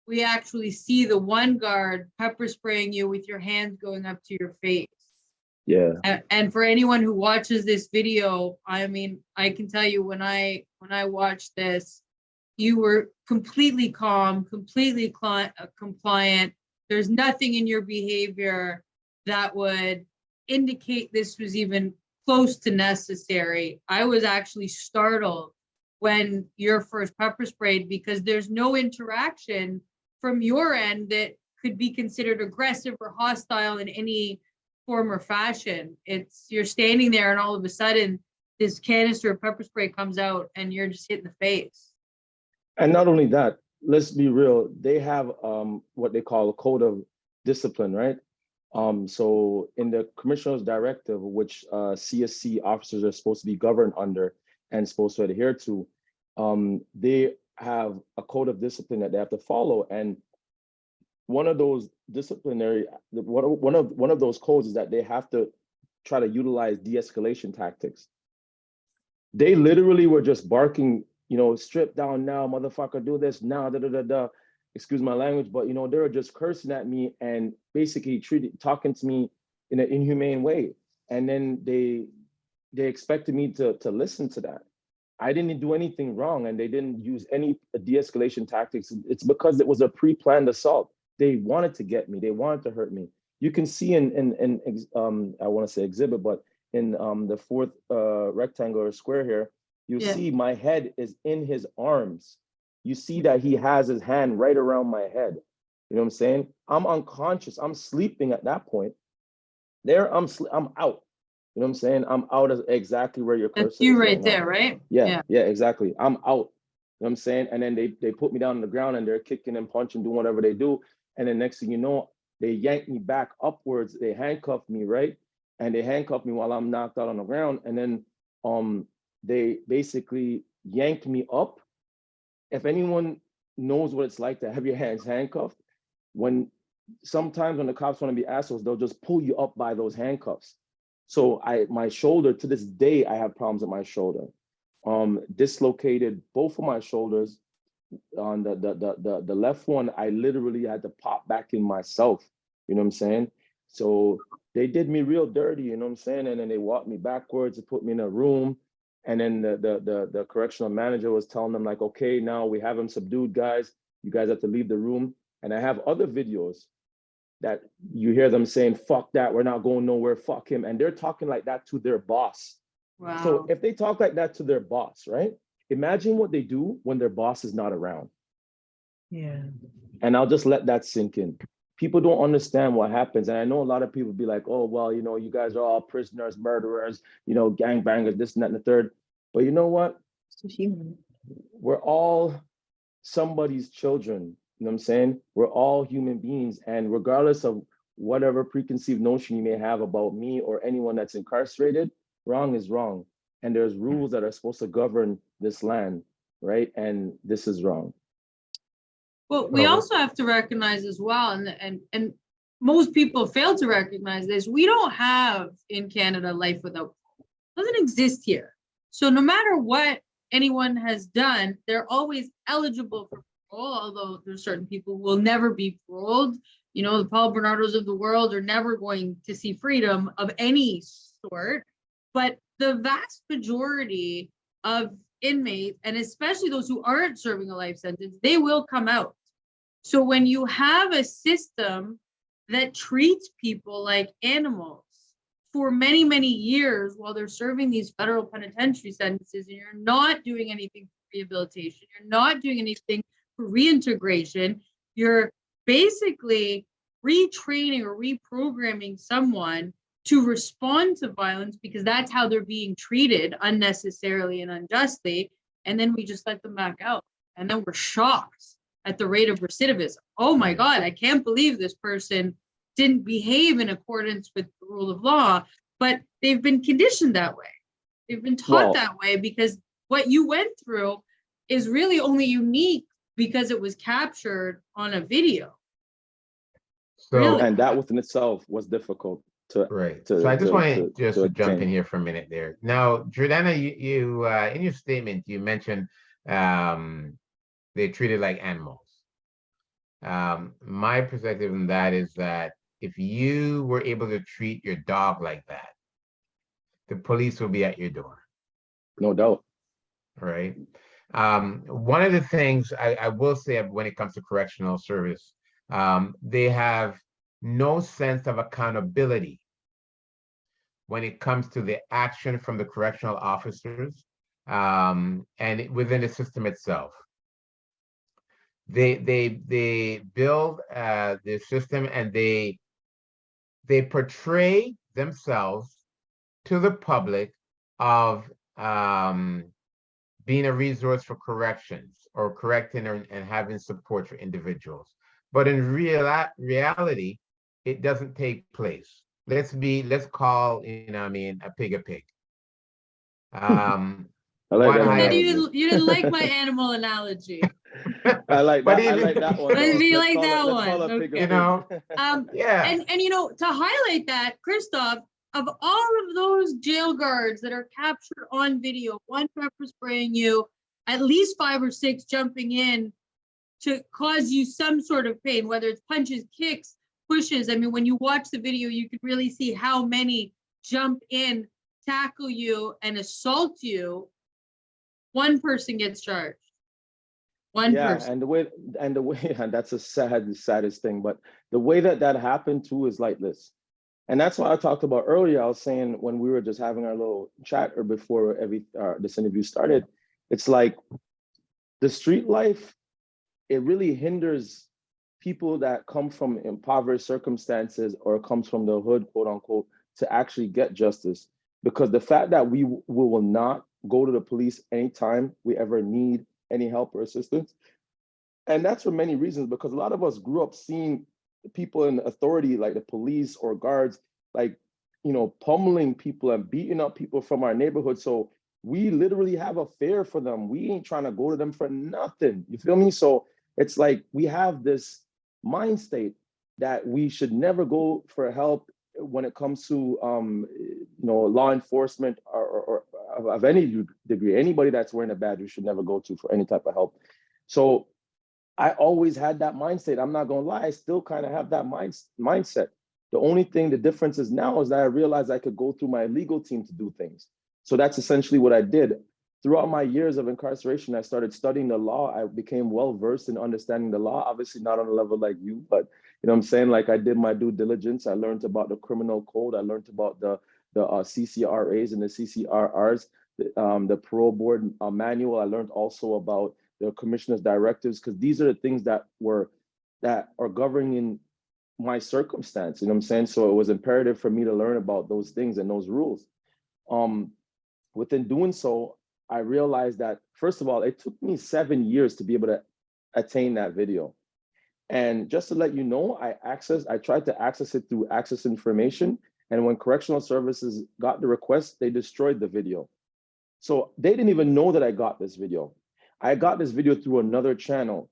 we actually see the one guard pepper spraying you with your hands going up to your face. Yeah. And for anyone who watches this video, I mean, I can tell you when I watched this, you were completely calm, completely compliant. There's nothing in your behavior that would indicate this was even close to necessary. I was actually startled when you're first pepper sprayed because there's no interaction from your end that could be considered aggressive or hostile in any form or fashion. It's you're standing there and all of a sudden this canister of pepper spray comes out and you're just hit in the face. And not only that, let's be real, they have what they call a code of discipline, right? So in the commissioner's directive, which CSC officers are supposed to be governed under and supposed to adhere to, they have a code of discipline that they have to follow. And one of those disciplinary, one of those codes is that they have to try to utilize de-escalation tactics. They literally were just barking, you know, strip down now, motherfucker, do this now, da da da da. Excuse my language, but you know, they were just cursing at me and basically talking to me in an inhumane way. And then they expected me to listen to that. I didn't do anything wrong and they didn't use any de-escalation tactics. It's because it was a pre-planned assault. They wanted to get me, they wanted to hurt me. You can see in I want to say exhibit, but in the fourth rectangular square here, you see my head is in his arms. You see that he has his hand right around my head. You know what I'm saying? I'm unconscious. I'm sleeping at that point. There, I'm out. You know what I'm saying? I'm out of exactly where your cursor is. That's you right there, right? Yeah, exactly. I'm out. You know what I'm saying? And then they put me down on the ground and they're kicking and punching, doing whatever they do. And then next thing you know, they yank me back upwards. They handcuffed me, right? And they handcuffed me while I'm knocked out on the ground. And then they basically yanked me up. If anyone knows what it's like to have your hands handcuffed, sometimes when the cops want to be assholes, they'll just pull you up by those handcuffs. So my shoulder, to this day, I have problems with my shoulder. Dislocated both of my shoulders. On the left one, I literally had to pop back in myself. You know what I'm saying? So they did me real dirty, you know what I'm saying? And then they walked me backwards and put me in a room. And then the correctional manager was telling them like, okay, now we have him subdued, guys. You guys have to leave the room. And I have other videos that you hear them saying, fuck that, we're not going nowhere, fuck him. And they're talking like that to their boss. Wow. So if they talk like that to their boss, right? Imagine what they do when their boss is not around. Yeah. And I'll just let that sink in. People don't understand what happens. And I know a lot of people be like, oh, well, you know, you guys are all prisoners, murderers, you know, gangbangers, this and that and the third. But you know what? We're all somebody's children. You know what I'm saying? We're all human beings. And regardless of whatever preconceived notion you may have about me or anyone that's incarcerated, wrong is wrong. And there's rules that are supposed to govern this land, right? And this is wrong. Well, we also have to recognize as well, and most people fail to recognize this, we don't have in Canada life without parole. It doesn't exist here. So no matter what anyone has done, they're always eligible for parole, although there's certain people who will never be paroled. You know, the Paul Bernardos of the world are never going to see freedom of any sort. But the vast majority of inmates, and especially those who aren't serving a life sentence, they will come out. So when you have a system that treats people like animals for many, many years while they're serving these federal penitentiary sentences, and you're not doing anything for rehabilitation, you're not doing anything for reintegration, you're basically retraining or reprogramming someone to respond to violence because that's how they're being treated unnecessarily and unjustly. And then we just let them back out. And then we're shocked at the rate of recidivism. Oh my God, I can't believe this person didn't behave in accordance with the rule of law, but they've been conditioned that way. They've been taught that way because what you went through is really only unique because it was captured on a video. So, Really? And that within itself was difficult to right. to So I just to want to, to jump in attain. here for a minute there. Now, Jordana, you in your statement, you mentioned they're treated like animals. My perspective on that is that if you were able to treat your dog like that, the police will be at your door, No doubt. right? One of the things I will say when it comes to correctional service, they have no sense of accountability when it comes to the action from the correctional officers and within the system itself. They build the system and they portray themselves to the public of being a resource for corrections or correcting and having support for individuals. But in reality, it doesn't take place. Let's call, I mean, a pig a pig. I like that You said analogy. you didn't like my animal analogy. I like But that. I even- like that one. But though. you Let's like call that let's call one, a pig a you pig. know, yeah. And you know, to highlight that, Christophe, of all of those jail guards that are captured on video, one pepper spraying you, at least 5 or 6 jumping in to cause you some sort of pain, whether it's punches, kicks, pushes. I mean, when you watch the video, you can really see how many jump in, tackle you, and assault you. One person gets charged. One person. And the way and that's a saddest thing, but the way that happened too is like this. And that's what I talked about earlier. I was saying when we were just having our little chat or before this interview started, it's like the street life, it really hinders people that come from impoverished circumstances or comes from the hood, quote unquote, to actually get justice. Because the fact that we will not go to the police anytime we ever need any help or assistance. And that's for many reasons, because a lot of us grew up seeing people in authority, like the police or guards, like, pummeling people and beating up people from our neighborhood. So we literally have a fear for them. We ain't trying to go to them for nothing. You feel me? So it's like we have this mind state that we should never go for help when it comes to law enforcement or of any degree. Anybody that's wearing a badge, we should never go to for any type of help. So I always had that mindset. I'm not gonna lie, I still kind of have that mindset. The only thing, the difference is now is that I realized I could go through my legal team to do things. So that's essentially what I did. Throughout my years of incarceration, I started studying the law. I became well-versed in understanding the law, obviously not on a level like you, but you know what I'm saying? Like I did my due diligence. I learned about the criminal code. I learned about the CCRAs and the CCRRs, the parole board manual. I learned also about the commissioner's directives, because these are the things that are governing my circumstance, you know what I'm saying? So it was imperative for me to learn about those things and those rules. Within doing so, I realized that, first of all, it took me 7 years to be able to attain that video. And just to let you know, I tried to access it through Access Information. And when Correctional Services got the request, they destroyed the video. So they didn't even know that I got this video. I got this video through another channel.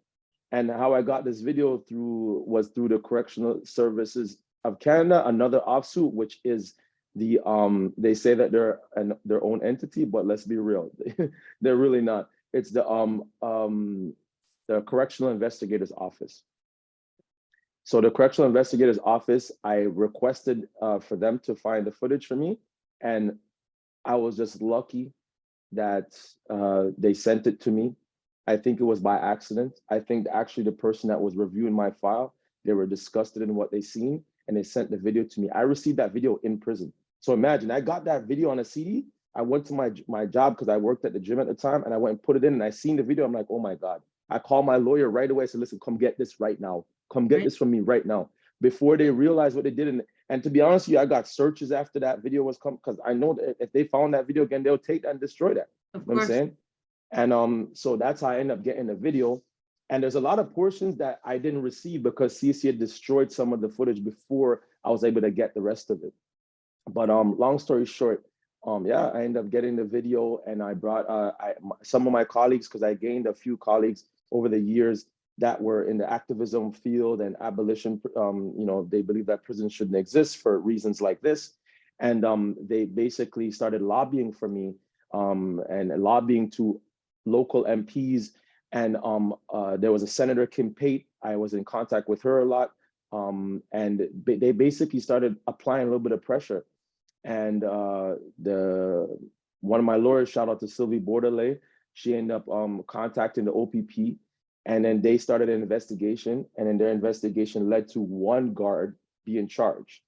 And how I got this video was through the Correctional Services of Canada, another offsuit, which is they say that they're their own entity, but let's be real, they're really not. It's the Correctional Investigators Office. So the Correctional Investigators Office, I requested for them to find the footage for me, and I was just lucky that they sent it to me. I think it was by accident. I think actually the person that was reviewing my file, they were disgusted in what they seen, and they sent the video to me. I received that video in prison. So imagine, I got that video on a CD. I went to my job because I worked at the gym at the time, and I went and put it in, and I seen the video. I'm like, oh my God. I called my lawyer right away. I said, listen, come get this right now. Come get this from me right now. Before they realized what they did. And to be honest with you, I got searches after that video was come, because I know that if they found that video again, they'll take that and destroy that. You know what I'm saying? And so that's how I ended up getting the video. And there's a lot of portions that I didn't receive because CC had destroyed some of the footage before I was able to get the rest of it. But long story short, yeah, I ended up getting the video, and I brought some of my colleagues, because I gained a few colleagues over the years that were in the activism field and abolition. They believe that prison shouldn't exist for reasons like this. And they basically started lobbying for me, and lobbying to local MPs. And there was a Senator Kim Pate. I was in contact with her a lot. And they basically started applying a little bit of pressure. And one of my lawyers, shout out to Sylvie Bordelais, she ended up contacting the OPP, and then they started an investigation, and then their investigation led to one guard being charged.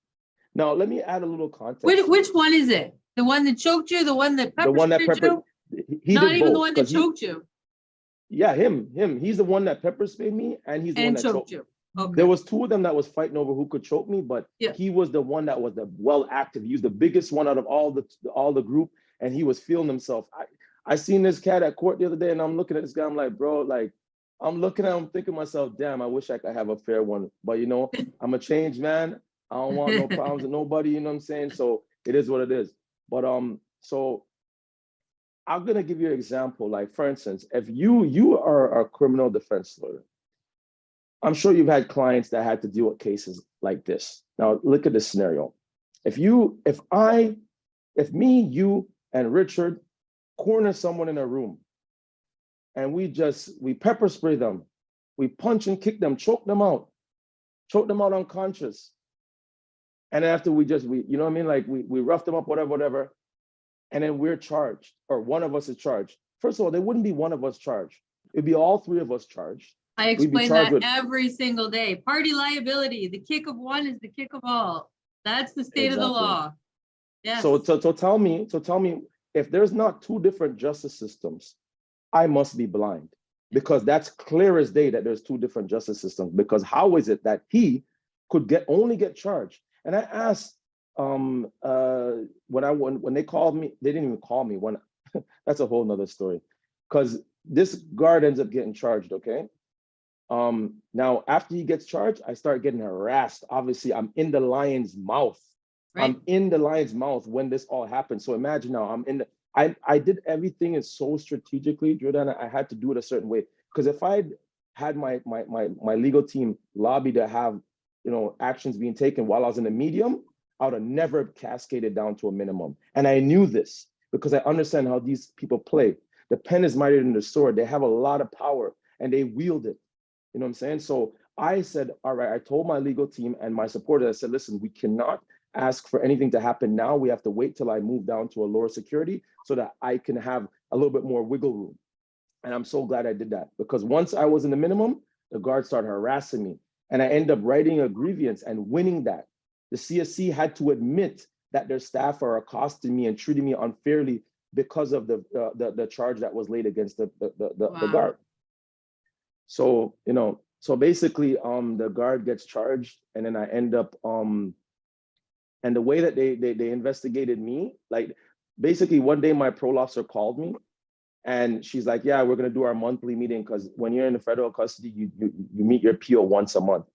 Now, let me add a little context. Which one is it? The one that choked you? The one that pepper sprayed you? He Not did even both, the one that choked you. Yeah, him. He's the one that pepper sprayed me, and he's the one that choked you. Okay. There was two of them that was fighting over who could choke me, but he was the one that was the well active. He was the biggest one out of all the group, and he was feeling himself. I seen this cat at court the other day, and I'm looking at this guy. I'm like, bro, like, I'm looking at him, thinking to myself, damn, I wish I could have a fair one. But I'm a changed man. I don't want no problems with nobody. You know what I'm saying? So it is what it is. But so I'm gonna give you an example. Like, for instance, if you are a criminal defense lawyer, I'm sure you've had clients that had to deal with cases like this. Now, look at this scenario. If me, you, and Richard corner someone in a room, and we pepper spray them, we punch and kick them, choke them out unconscious. And after we you know what I mean? Like we rough them up, whatever. And then we're charged, or one of us is charged. First of all, there wouldn't be one of us charged. It'd be all three of us charged. I explain that every single day. Party liability, the kick of one is the kick of all. That's the state of the law. Yes. So tell me, if there's not two different justice systems, I must be blind, because that's clear as day that there's two different justice systems. Because how is it that he could only get charged? And I asked when they called me, they didn't even call me when that's a whole nother story, because this guard ends up getting charged. Okay. Now, after he gets charged, I start getting harassed. Obviously, I'm in the lion's mouth. Right. I'm in the lion's mouth when this all happened. So imagine now I did everything so strategically, Jordana. I had to do it a certain way, because if I had my legal team lobby to have actions being taken while I was in the medium, I would have never cascaded down to a minimum. And I knew this because I understand how these people play. The pen is mightier than the sword. They have a lot of power and they wield it. You know what I'm saying? So I said, all right, I told my legal team and my supporters, I said, listen, we cannot ask for anything to happen now. We have to wait till I move down to a lower security so that I can have a little bit more wiggle room. And I'm so glad I did that, because once I was in the minimum, the guards started harassing me, and I ended up writing a grievance and winning that. The CSC had to admit that their staff are accosting me and treating me unfairly because of the charge that was laid against the guard. So, so basically the guard gets charged, and then I end up, and the way that they investigated me, like basically one day my parole officer called me and she's like, yeah, we're gonna do our monthly meeting, because when you're in the federal custody, you meet your PO once a month.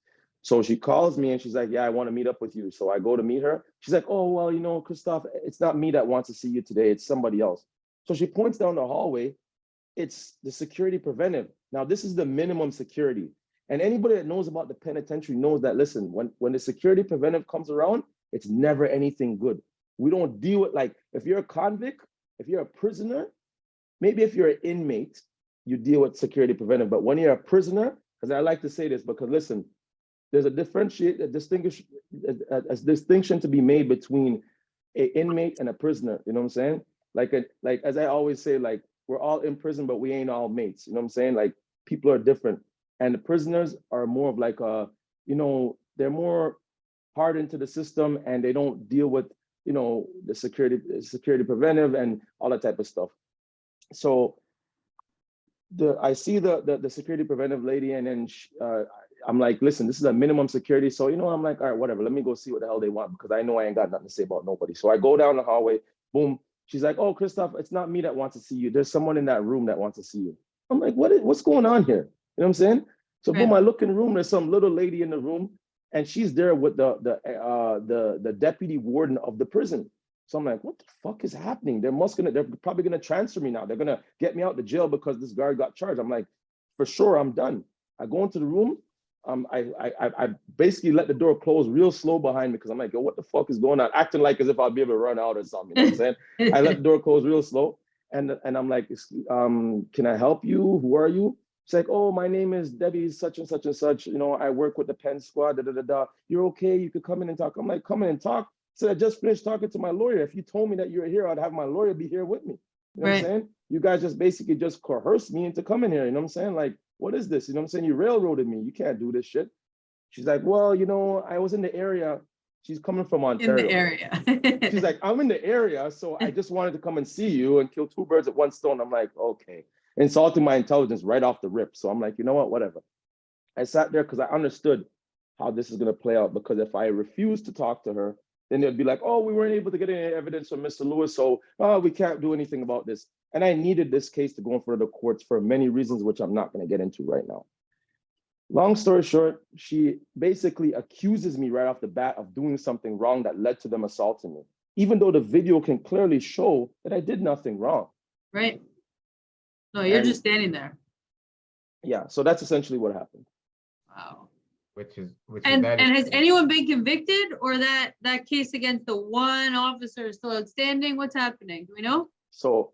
So she calls me and she's like, yeah, I wanna meet up with you. So I go to meet her. She's like, oh, well, Christophe, it's not me that wants to see you today, it's somebody else. So she points down the hallway. It's the security preventive. Now, this is the minimum security. And anybody that knows about the penitentiary knows that, listen, when the security preventive comes around, it's never anything good. We don't deal with, like, if you're a convict, if you're a prisoner, maybe if you're an inmate, you deal with security preventive. But when you're a prisoner, because I like to say this, because listen, there's a distinction to be made between an inmate and a prisoner. You know what I'm saying? Like as I always say, like, we're all in prison, but we ain't all mates. You know what I'm saying? Like, people are different. And the prisoners are more of like they're more hardened to the system, and they don't deal with, the security preventive and all that type of stuff. So I see the security preventive lady, and then I'm like, listen, this is a minimum security. So, I'm like, all right, whatever, let me go see what the hell they want, because I know I ain't got nothing to say about nobody. So I go down the hallway, boom. She's like, oh, Christophe, it's not me that wants to see you. There's someone in that room that wants to see you. I'm like, what's going on here? You know what I'm saying? So boom, I look in the room, there's some little lady in the room, and she's there with the deputy warden of the prison. So I'm like, what the fuck is happening? They're probably gonna transfer me now. They're gonna get me out the jail because this guard got charged. I'm like, for sure, I'm done. I go into the room. I basically let the door close real slow behind me because I'm like, yo, what the fuck is going on? Acting like as if I'll be able to run out or something. You know what I'm saying? I let the door close real slow. And I'm like, can I help you? Who are you? It's like, oh, my name is Debbie, such and such and such. You know, I work with the Penn Squad, da da da da. You're okay, you could come in and talk. I'm like, come in and talk. So I just finished talking to my lawyer. If you told me that you were here, I'd have my lawyer be here with me. You know what I'm saying? You guys just basically just coerced me into coming here. You know what I'm saying? Like, what is this? You know what I'm saying? You railroaded me. You can't do this shit. She's like, well, you know, I was in the area. She's coming from Ontario. In the area. She's like, I'm in the area, so I just wanted to come and see you and kill two birds with one stone. I'm like, okay. Insulting my intelligence right off the rip. So I'm like, you know what, whatever. I sat there because I understood how this is going to play out, because if I refuse to talk to her, then they'd be like, oh, we weren't able to get any evidence from Mr. Lewis, so we can't do anything about this. And I needed this case to go in front of the courts for many reasons, which I'm not going to get into right now. Long story short, she basically accuses me right off the bat of doing something wrong that led to them assaulting me, even though the video can clearly show that I did nothing wrong. Right. No, you're just standing there. Yeah, so that's essentially what happened. Wow. And has anyone been convicted, or that case against the one officer is still outstanding? What's happening? Do we know? So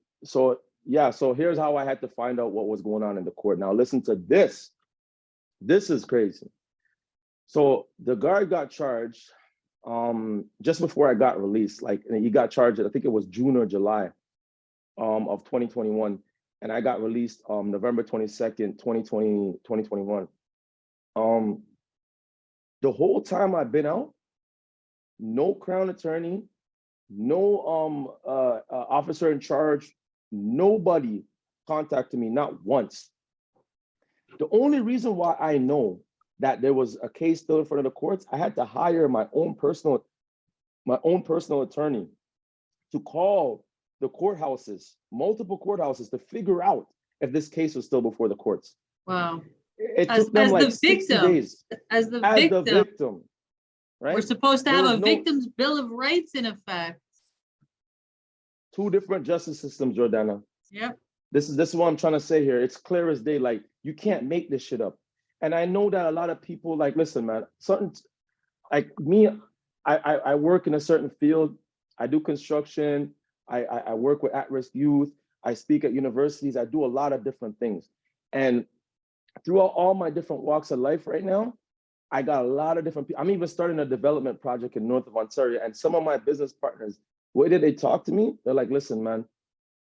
here's how I had to find out what was going on in the court. Now listen to this. This is crazy. So the guard got charged just before I got released. Like, and he got charged, I think it was June or July of 2021. And I got released November 22nd, 2021. The whole time I've been out, no Crown attorney, no officer in charge, nobody contacted me, not once. The only reason why I know that there was a case still in front of the courts, I had to hire my own personal attorney to call the courthouses, multiple courthouses, to figure out if this case was still before the courts. Wow. It took them like 60 days. As the victim, right? We're supposed to have a victim's bill of rights in effect. Two different justice systems, Jordana. Yep. This is what I'm trying to say here. It's clear as day. Like, you can't make this shit up. And I know that a lot of people, like, listen, man, like me, I work in a certain field. I do construction. I work with at-risk youth. I speak at universities. I do a lot of different things. And throughout all my different walks of life right now, I got a lot of different people. I'm even starting a development project in north of Ontario. And some of my business partners, the way that they talk to me, they're like, listen, man,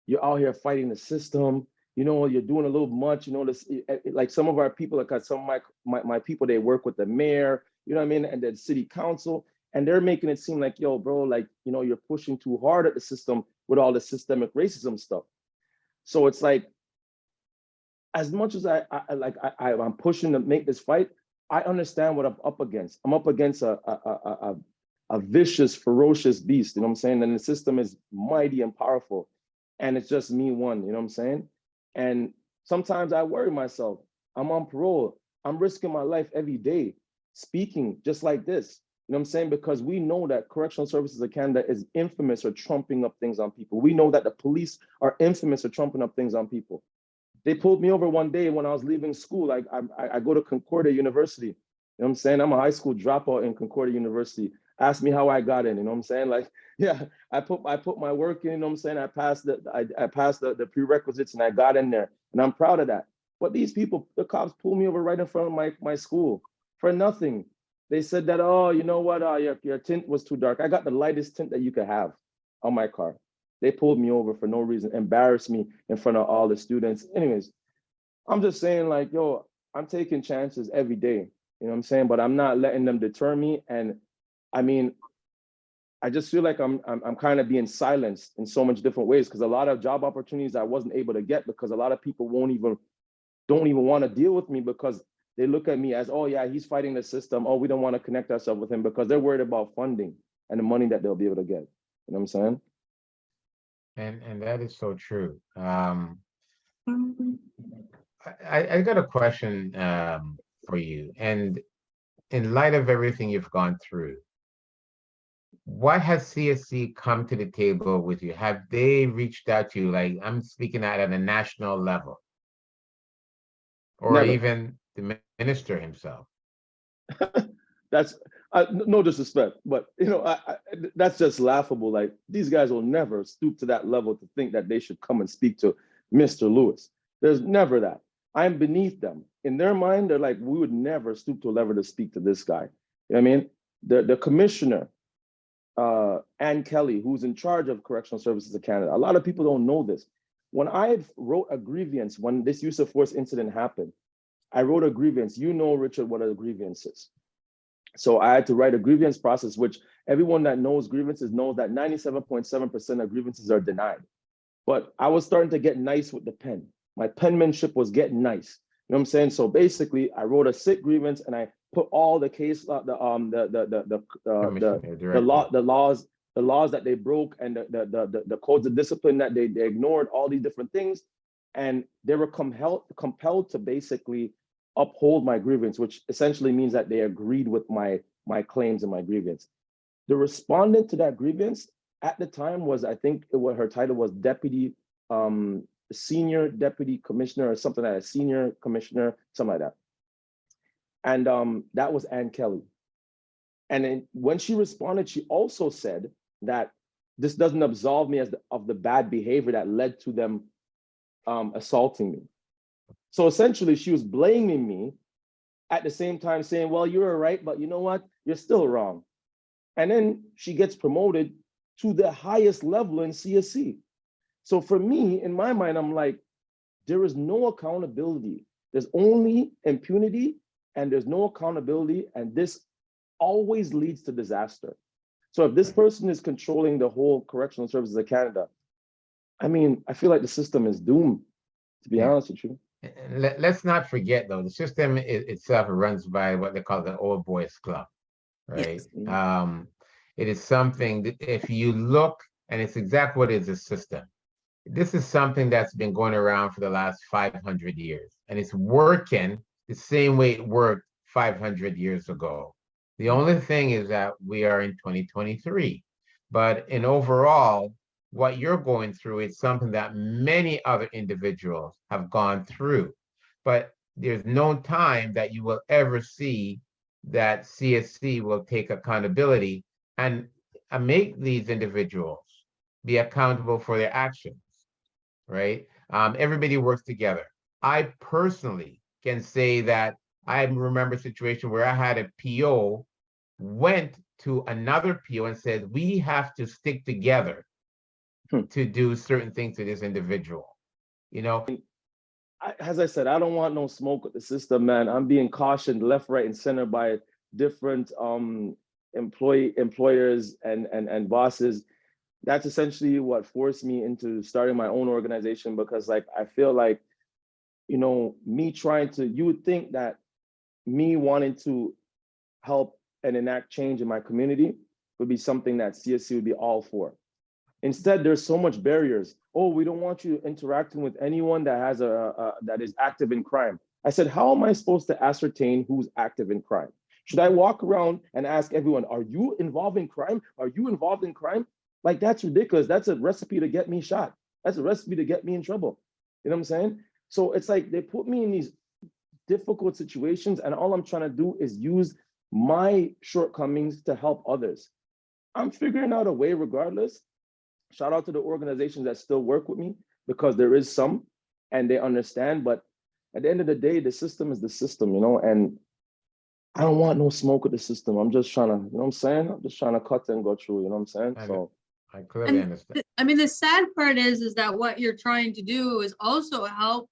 you're out here fighting the system. You know, you're doing a little much. You know, this, like some of our people, like some of my people, they work with the mayor, you know what I mean, and the city council, and they're making it seem like, yo, bro, like, you know, you're pushing too hard at the system with all the systemic racism stuff. So it's like, as much as I'm pushing to make this fight, I understand what I'm up against. I'm up against a vicious, ferocious beast, you know what I'm saying? And the system is mighty and powerful. And it's just me one, you know what I'm saying? And sometimes I worry myself. I'm on parole. I'm risking my life every day, speaking just like this. You know what I'm saying? Because we know that Correctional Services of Canada is infamous for trumping up things on people. We know that the police are infamous for trumping up things on people. They pulled me over one day when I was leaving school. I go to Concordia University. You know what I'm saying? I'm a high school dropout in Concordia University. Ask me how I got in, you know what I'm saying? Like, yeah, I put my work in, you know what I'm saying? I passed the prerequisites and I got in there, and I'm proud of that. But these people, the cops pulled me over right in front of my school for nothing. They said that, oh, you know what, your tint was too dark. I got the lightest tint that you could have on my car. They pulled me over for no reason, embarrassed me in front of all the students. Anyways, I'm just saying, like, yo, I'm taking chances every day, you know what I'm saying? But I'm not letting them deter me. And I mean, I just feel like I'm kind of being silenced in so much different ways, because a lot of job opportunities I wasn't able to get because a lot of people don't even want to deal with me, because they look at me as, oh yeah, he's fighting the system. Oh, we don't want to connect ourselves with him, because they're worried about funding and the money that they'll be able to get. You know what I'm saying? And that is so true. I got a question for you. And in light of everything you've gone through, what has CSC come to the table with you? Have they reached out to you? Like, I'm speaking at a national level, or Never. even the minister himself? That's no disrespect, but that's just laughable. Like, these guys will never stoop to that level to think that they should come and speak to Mr. Lewis. There's never that. I'm beneath them. In their mind, they're like, we would never stoop to a level to speak to this guy. You know what I mean? The commissioner, Ann Kelly, who's in charge of Correctional Services of Canada. A lot of people don't know this. When I wrote a grievance, when this use of force incident happened, I wrote a grievance. You know, Richard, what a grievance is. So I had to write a grievance process, which everyone that knows grievances knows that 97.7% of grievances are denied. But I was starting to get nice with the pen. My penmanship was getting nice. You know what I'm saying? So basically, I wrote a sick grievance and I put all the case, the laws that they broke and the codes of discipline that they ignored, all these different things, and they were compelled to basically uphold my grievance, which essentially means that they agreed with my claims and my grievance. The respondent to that grievance at the time was, I think what her title was, senior deputy commissioner or something like that, senior commissioner, something like that. And that was Ann Kelly. And then when she responded, she also said that this doesn't absolve me of the bad behavior that led to them assaulting me. So essentially, she was blaming me at the same time saying, well, you were right, but you know what? You're still wrong. And then she gets promoted to the highest level in CSC. So for me, in my mind, I'm like, there is no accountability. There's only impunity and there's no accountability. And this always leads to disaster. So if this person is controlling the whole correctional services of Canada, I mean, I feel like the system is doomed, to be honest with you. Let's not forget, though, the system itself runs by what they call the old boys club, right? Yes. It is something that if you look, and it's exactly what is a system. This is something that's been going around for the last 500 years, and it's working the same way it worked 500 years ago. The only thing is that we are in 2023, but in overall, what you're going through is something that many other individuals have gone through, but there's no time that you will ever see that CSC will take accountability and make these individuals be accountable for their actions, right? Everybody works together. I personally can say that I remember a situation where I had a PO went to another PO and said, we have to stick together to do certain things to this individual, As I said, I don't want no smoke with the system, man. I'm being cautioned left, right, and center by different employers and bosses. That's essentially what forced me into starting my own organization, because like I feel like, me trying to, you would think that me wanting to help and enact change in my community would be something that CSC would be all for. Instead, there's so much barriers. Oh, we don't want you interacting with anyone that has that is active in crime. I said, how am I supposed to ascertain who's active in crime? Should I walk around and ask everyone, are you involved in crime? Are you involved in crime? Like, that's ridiculous. That's a recipe to get me shot. That's a recipe to get me in trouble. You know what I'm saying? So it's like they put me in these difficult situations, and all I'm trying to do is use my shortcomings to help others. I'm figuring out a way regardless. Shout out to the organizations that still work with me, because there is some and they understand. But at the end of the day, the system is the system, and I don't want no smoke with the system. I'm just trying to, you know what I'm saying? I'm just trying to cut and go through, you know what I'm saying? So I clearly understand. I mean, the sad part is that what you're trying to do is also help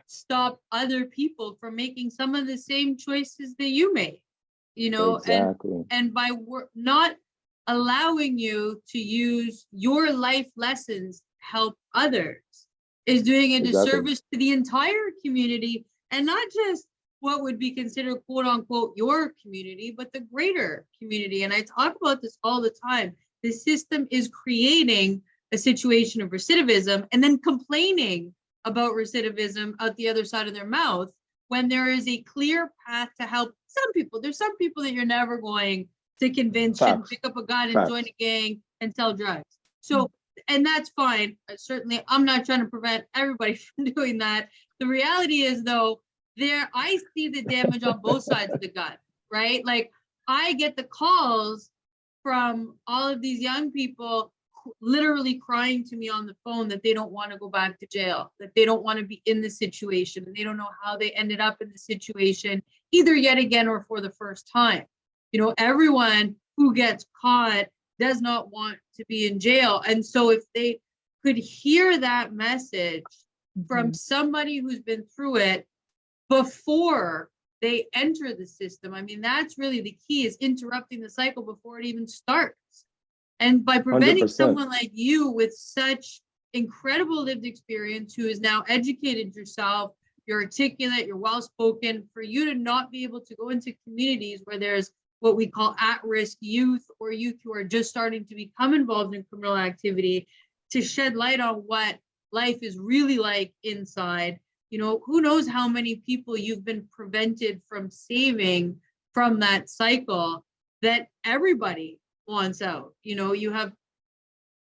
stop other people from making some of the same choices that you made, exactly. and by not allowing you to use your life lessons to help others is doing a disservice to the entire community, and not just what would be considered quote unquote your community, but the greater community. And I talk about this all the time. The system is creating a situation of recidivism and then complaining about recidivism out the other side of their mouth, when there is a clear path to help some people. There's some people that you're never going to convince shouldn't Facts. pick up a gun and Facts. join a gang and sell drugs. So, and that's fine. Certainly, I'm not trying to prevent everybody from doing that. The reality is, though, I see the damage on both sides of the gun, right? Like, I get the calls from all of these young people literally crying to me on the phone that they don't want to go back to jail, that they don't want to be in the situation, and they don't know how they ended up in the situation, either yet again or for the first time. You know, everyone who gets caught does not want to be in jail. And so if they could hear that message from somebody who's been through it before they enter the system, I mean, that's really the key, is interrupting the cycle before it even starts. And by preventing 100%. someone like you with such incredible lived experience, who is now educated yourself, you're articulate, you're well-spoken, for you to not be able to go into communities where there's what we call at-risk youth, or youth who are just starting to become involved in criminal activity, to shed light on what life is really like inside. You know, who knows how many people you've been prevented from saving from that cycle that everybody wants out. You know, you have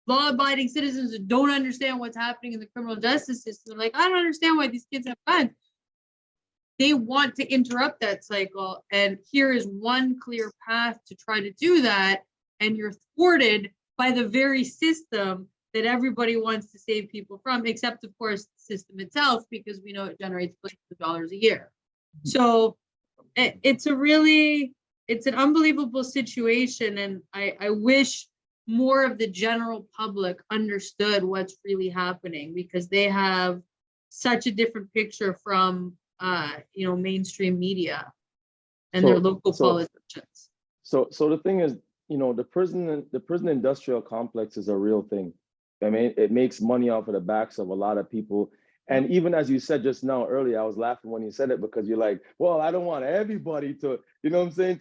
law-abiding citizens that don't understand what's happening in the criminal justice system. They're like, I don't understand why these kids have guns. They want to interrupt that cycle, and here is one clear path to try to do that, and you're thwarted by the very system that everybody wants to save people from, except of course the system itself, because we know it generates billions of dollars a year. So it's an unbelievable situation, and I wish more of the general public understood what's really happening, because they have such a different picture from you know, mainstream media and their local politicians. So the thing is, you know, the prison industrial complex is a real thing. I mean, it makes money off of the backs of a lot of people. And even as you said just now earlier, I was laughing when you said it, because you're like, well, I don't want everybody to, you know what I'm saying,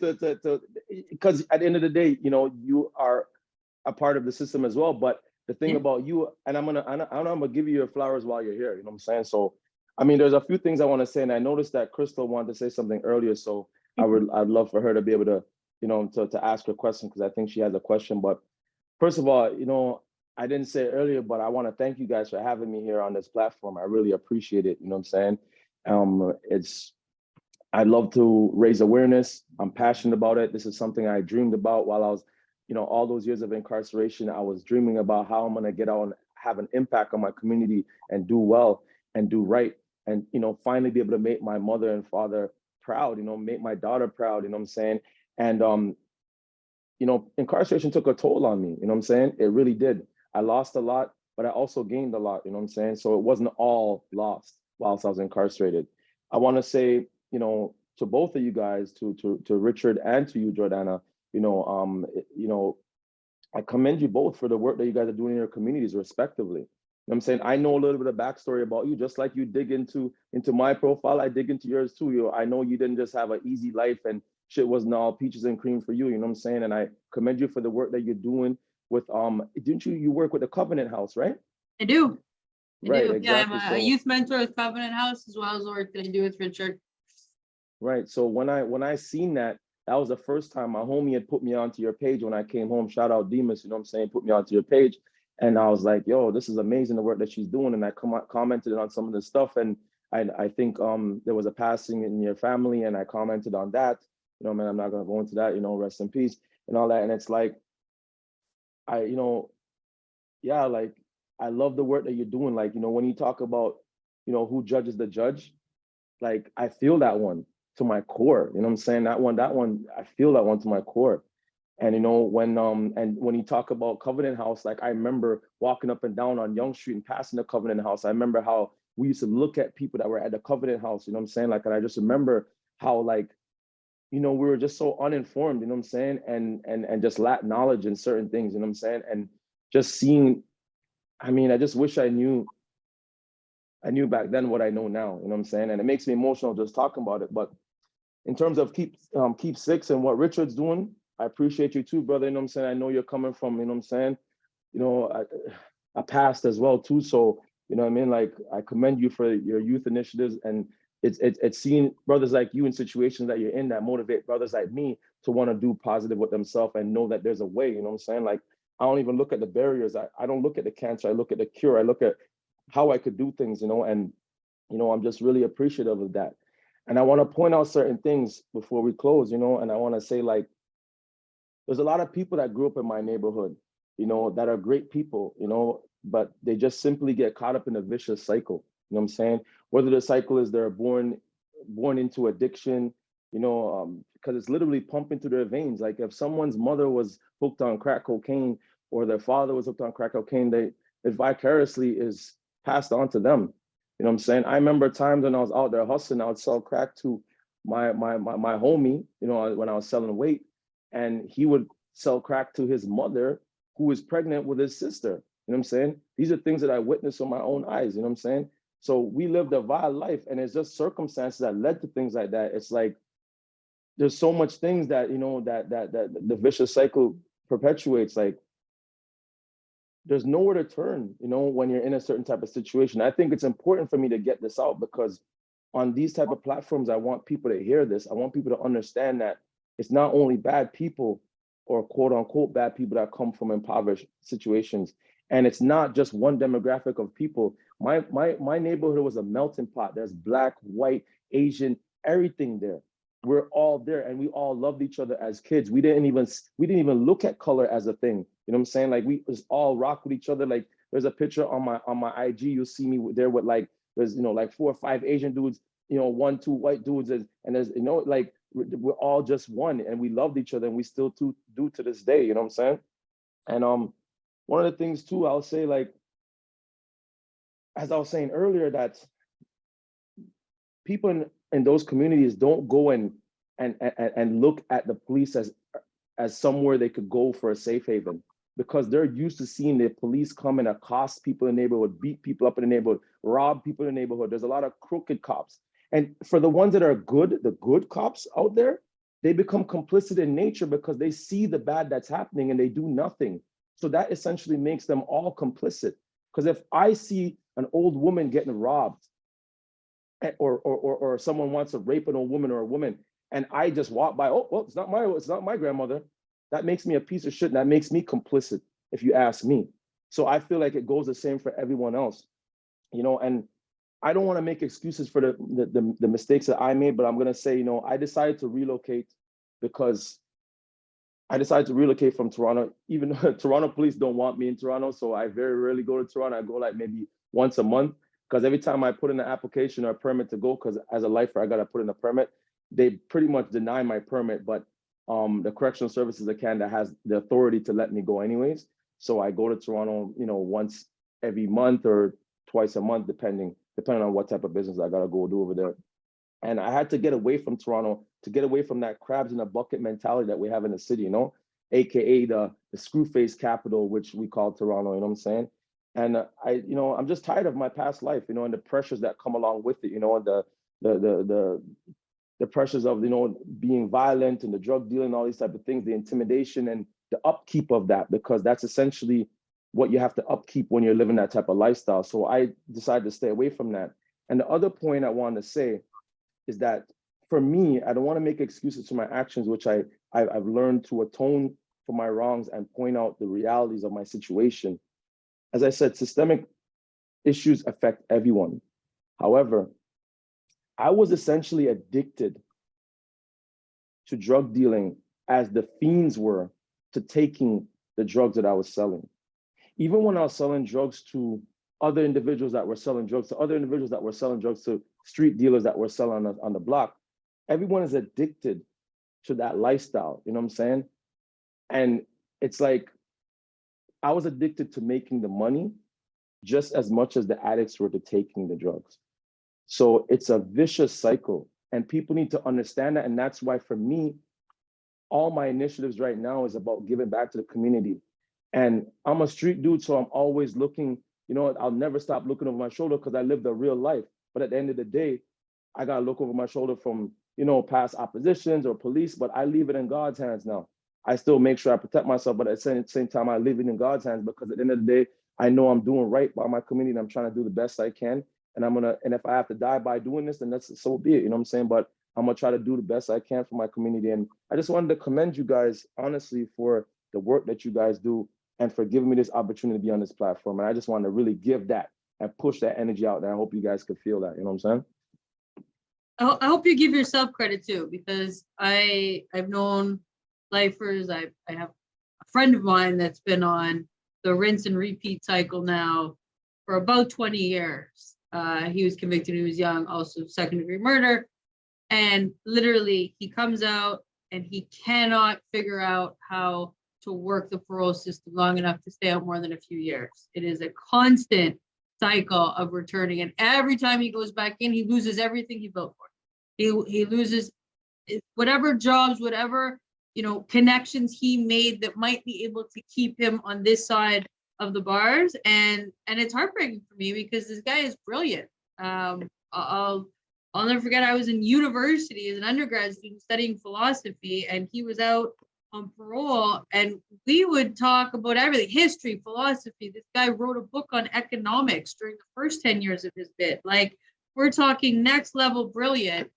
because at the end of the day, you know, you are a part of the system as well. But the thing about you, and I'm gonna give you your flowers while you're here, you know what I'm saying? So, I mean, there's a few things I want to say, and I noticed that Crystal wanted to say something earlier, so I'd love for her to be able to, you know, to ask her question, because I think she has a question. But first of all, you know, I didn't say it earlier, but I want to thank you guys for having me here on this platform. I really appreciate it. You know what I'm saying? I'd love to raise awareness. I'm passionate about it. This is something I dreamed about while I was, you know, all those years of incarceration. I was dreaming about how I'm going to get out and have an impact on my community and do well and do right. And, you know, finally be able to make my mother and father proud, you know, make my daughter proud, you know what I'm saying? And, you know, incarceration took a toll on me, you know what I'm saying? It really did. I lost a lot, but I also gained a lot, you know what I'm saying? So it wasn't all lost whilst I was incarcerated. I want to say, you know, to both of you guys, to Richard and to you, Jordana, you know, I commend you both for the work that you guys are doing in your communities respectively. You know what I'm saying? I know a little bit of backstory about you, just like you dig into my profile, I dig into yours too. You know, I know you didn't just have an easy life and shit wasn't all peaches and cream for you, you know what I'm saying? And I commend you for the work that you're doing with, didn't you work with the Covenant House, right? I do. Right, Yeah, exactly. I'm a youth mentor with Covenant House, as well as the work that I do with Richard. Right. So when I seen that was the first time my homie had put me onto your page when I came home. Shout out Demas, you know what I'm saying? Put me onto your page. And I was like, yo, this is amazing, the work that she's doing. And I commented on some of the stuff. And I think there was a passing in your family, and I commented on that. You know, man, I'm not gonna go into that, you know, rest in peace and all that. And it's like, you know, yeah, like I love the work that you're doing. Like, you know, when you talk about, you know, who judges the judge, like I feel that one to my core. You know what I'm saying? That one, I feel that one to my core. And you know, when you talk about Covenant House, like I remember walking up and down on Young Street and passing the Covenant House. I remember how we used to look at people that were at the Covenant House, you know what I'm saying? Like, and I just remember how, like, you know, we were just so uninformed, you know what I'm saying? And just lack knowledge in certain things, you know what I'm saying? And just seeing, I mean, I just wish I knew back then what I know now, you know what I'm saying? And it makes me emotional just talking about it. But in terms of keep six and what Richard's doing, I appreciate you too, brother. You know what I'm saying? I know you're coming from, you know what I'm saying? You know, a past as well too. So, you know what I mean? Like, I commend you for your youth initiatives, and it's seeing brothers like you in situations that you're in that motivate brothers like me to want to do positive with themselves and know that there's a way, you know what I'm saying? Like, I don't even look at the barriers. I don't look at the cancer. I look at the cure. I look at how I could do things, and, I'm just really appreciative of that. And I want to point out certain things before we close, and I want to say, like, there's a lot of people that grew up in my neighborhood, that are great people, but they just simply get caught up in a vicious cycle. You know what I'm saying? Whether the cycle is they're born into addiction, because it's literally pumping through their veins. Like, if someone's mother was hooked on crack cocaine or their father was hooked on crack cocaine, it vicariously is passed on to them. You know what I'm saying? I remember times when I was out there hustling, I would sell crack to my homie, when I was selling weight, and he would sell crack to his mother, who was pregnant with his sister. You know what I'm saying? These are things that I witnessed with my own eyes. You know what I'm saying? So we lived a vile life, and it's just circumstances that led to things like that. It's like, there's so much things that, that the vicious cycle perpetuates. Like, there's nowhere to turn, when you're in a certain type of situation. I think it's important for me to get this out, because on these type of platforms, I want people to hear this. I want people to understand that it's not only bad people, or quote unquote bad people, that come from impoverished situations. And it's not just one demographic of people. My neighborhood was a melting pot. There's Black, white, Asian, everything there. We're all there, and we all loved each other as kids. We didn't even look at color as a thing. You know what I'm saying? Like, we was all rock with each other. Like, there's a picture on my IG. You'll see me there with, like, there's, like 4 or 5 Asian dudes, 1, 2 white dudes, and there's, like, we're all just one, and we loved each other, and we still do to this day. You know what I'm saying? And one of the things too, I'll say, like, as I was saying earlier, that people in those communities don't go and look at the police as somewhere they could go for a safe haven, because they're used to seeing the police come and accost people in the neighborhood, beat people up in the neighborhood, rob people in the neighborhood. There's a lot of crooked cops. And for the ones that are good, the good cops out there, they become complicit in nature because they see the bad that's happening and they do nothing. So that essentially makes them all complicit. Because if I see an old woman getting robbed, or someone wants to rape an old woman or a woman, and I just walk by, oh, well, it's not my grandmother, that makes me a piece of shit, and that makes me complicit, if you ask me. So I feel like it goes the same for everyone else, and I don't want to make excuses for the mistakes that I made, but I'm gonna say, I decided to relocate because I decided to relocate from Toronto. Even Toronto police don't want me in Toronto, so I very rarely go to Toronto. I go like maybe once a month, because every time I put in an application or a permit to go, because as a lifer, I got to put in a permit, they pretty much deny my permit, but the Correctional Services of Canada has the authority to let me go anyways. So I go to Toronto, once every month or twice a month, depending on what type of business I got to go do over there. And I had to get away from Toronto to get away from that crabs in a bucket mentality that we have in the city, AKA the screw face capital, which we call Toronto, you know what I'm saying? And I'm just tired of my past life, and the pressures that come along with it, the pressures of, being violent and the drug dealing, all these type of things, the intimidation and the upkeep of that, because that's essentially what you have to upkeep when you're living that type of lifestyle. So I decided to stay away from that. And the other point I want to say is that for me, I don't want to make excuses for my actions, which I've learned to atone for my wrongs and point out the realities of my situation. As I said, systemic issues affect everyone. However, I was essentially addicted to drug dealing as the fiends were to taking the drugs that I was selling. Even when I was selling drugs to other individuals that were selling drugs to other individuals that were selling drugs to street dealers that were selling on the block, everyone is addicted to that lifestyle, you know what I'm saying? And it's like, I was addicted to making the money just as much as the addicts were to taking the drugs. So it's a vicious cycle, and people need to understand that. And that's why for me, all my initiatives right now is about giving back to the community. And I'm a street dude, so I'm always looking, I'll never stop looking over my shoulder because I lived a real life. But at the end of the day, I gotta look over my shoulder from, past oppositions or police, but I leave it in God's hands now. I still make sure I protect myself, but at the same time, I leave it in God's hands, because at the end of the day, I know I'm doing right by my community, and I'm trying to do the best I can. And if I have to die by doing this, then that's so be it, you know what I'm saying? But I'm gonna try to do the best I can for my community. And I just wanted to commend you guys, honestly, for the work that you guys do and for giving me this opportunity to be on this platform. And I just want to really give that and push that energy out there. I hope you guys could feel that, you know what I'm saying? I hope you give yourself credit too, because I've known lifers. I have a friend of mine that's been on the rinse and repeat cycle now for about 20 years. He was convicted when he was young, also second-degree murder. And literally he comes out and he cannot figure out how to work the parole system long enough to stay out more than a few years. It is a constant cycle of returning. And every time he goes back in, he loses everything he built for. He loses whatever jobs, whatever, connections he made that might be able to keep him on this side of the bars. And it's heartbreaking for me because this guy is brilliant. I'll never forget, I was in university as an undergrad student studying philosophy, and he was out on parole, and we would talk about everything, history, philosophy. This guy wrote a book on economics during the first 10 years of his bid. Like, we're talking next level brilliant,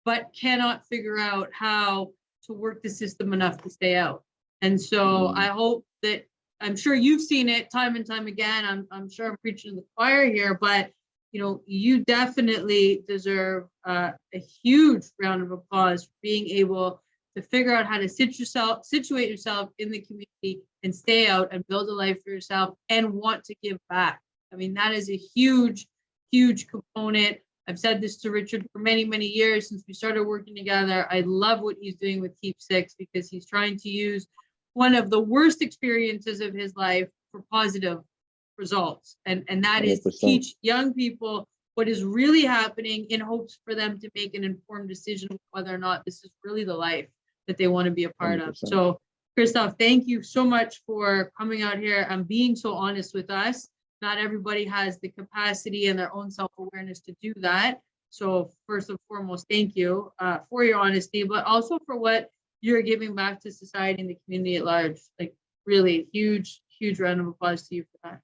but cannot figure out how to work the system enough to stay out. And so I hope that, I'm sure you've seen it time and time again. I'm sure I'm preaching to the choir here, but you definitely deserve a huge round of applause for being able to figure out how to situate yourself in the community and stay out and build a life for yourself and want to give back. I mean, that is a huge, huge component. I've said this to Richard for many, many years since we started working together. I love what he's doing with Keep Six because he's trying to use one of the worst experiences of his life for positive results. And that is to 100%. teach young people what is really happening in hopes for them to make an informed decision whether or not this is really the life that they want to be a part 100%. of. So, Christophe, thank you so much for coming out here and being so honest with us. Not everybody has the capacity and their own self-awareness to do that. So first and foremost, thank you for your honesty, but also for what you're giving back to society and the community at large. Like, really huge, huge round of applause to you for that.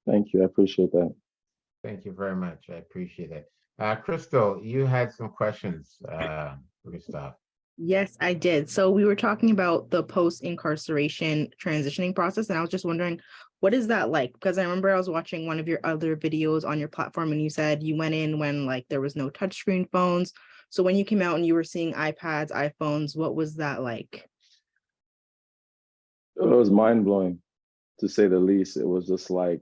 Thank you. I appreciate that. Thank you very much. I appreciate it. Crystal, you had some questions for Christophe. Yes, I did. So we were talking about the post-incarceration transitioning process, and I was just wondering, what is that like? Because I remember I was watching one of your other videos on your platform, and you said you went in when there was no touchscreen phones. So when you came out and you were seeing iPads, iPhones, what was that like? It was mind-blowing, to say the least. It was just like,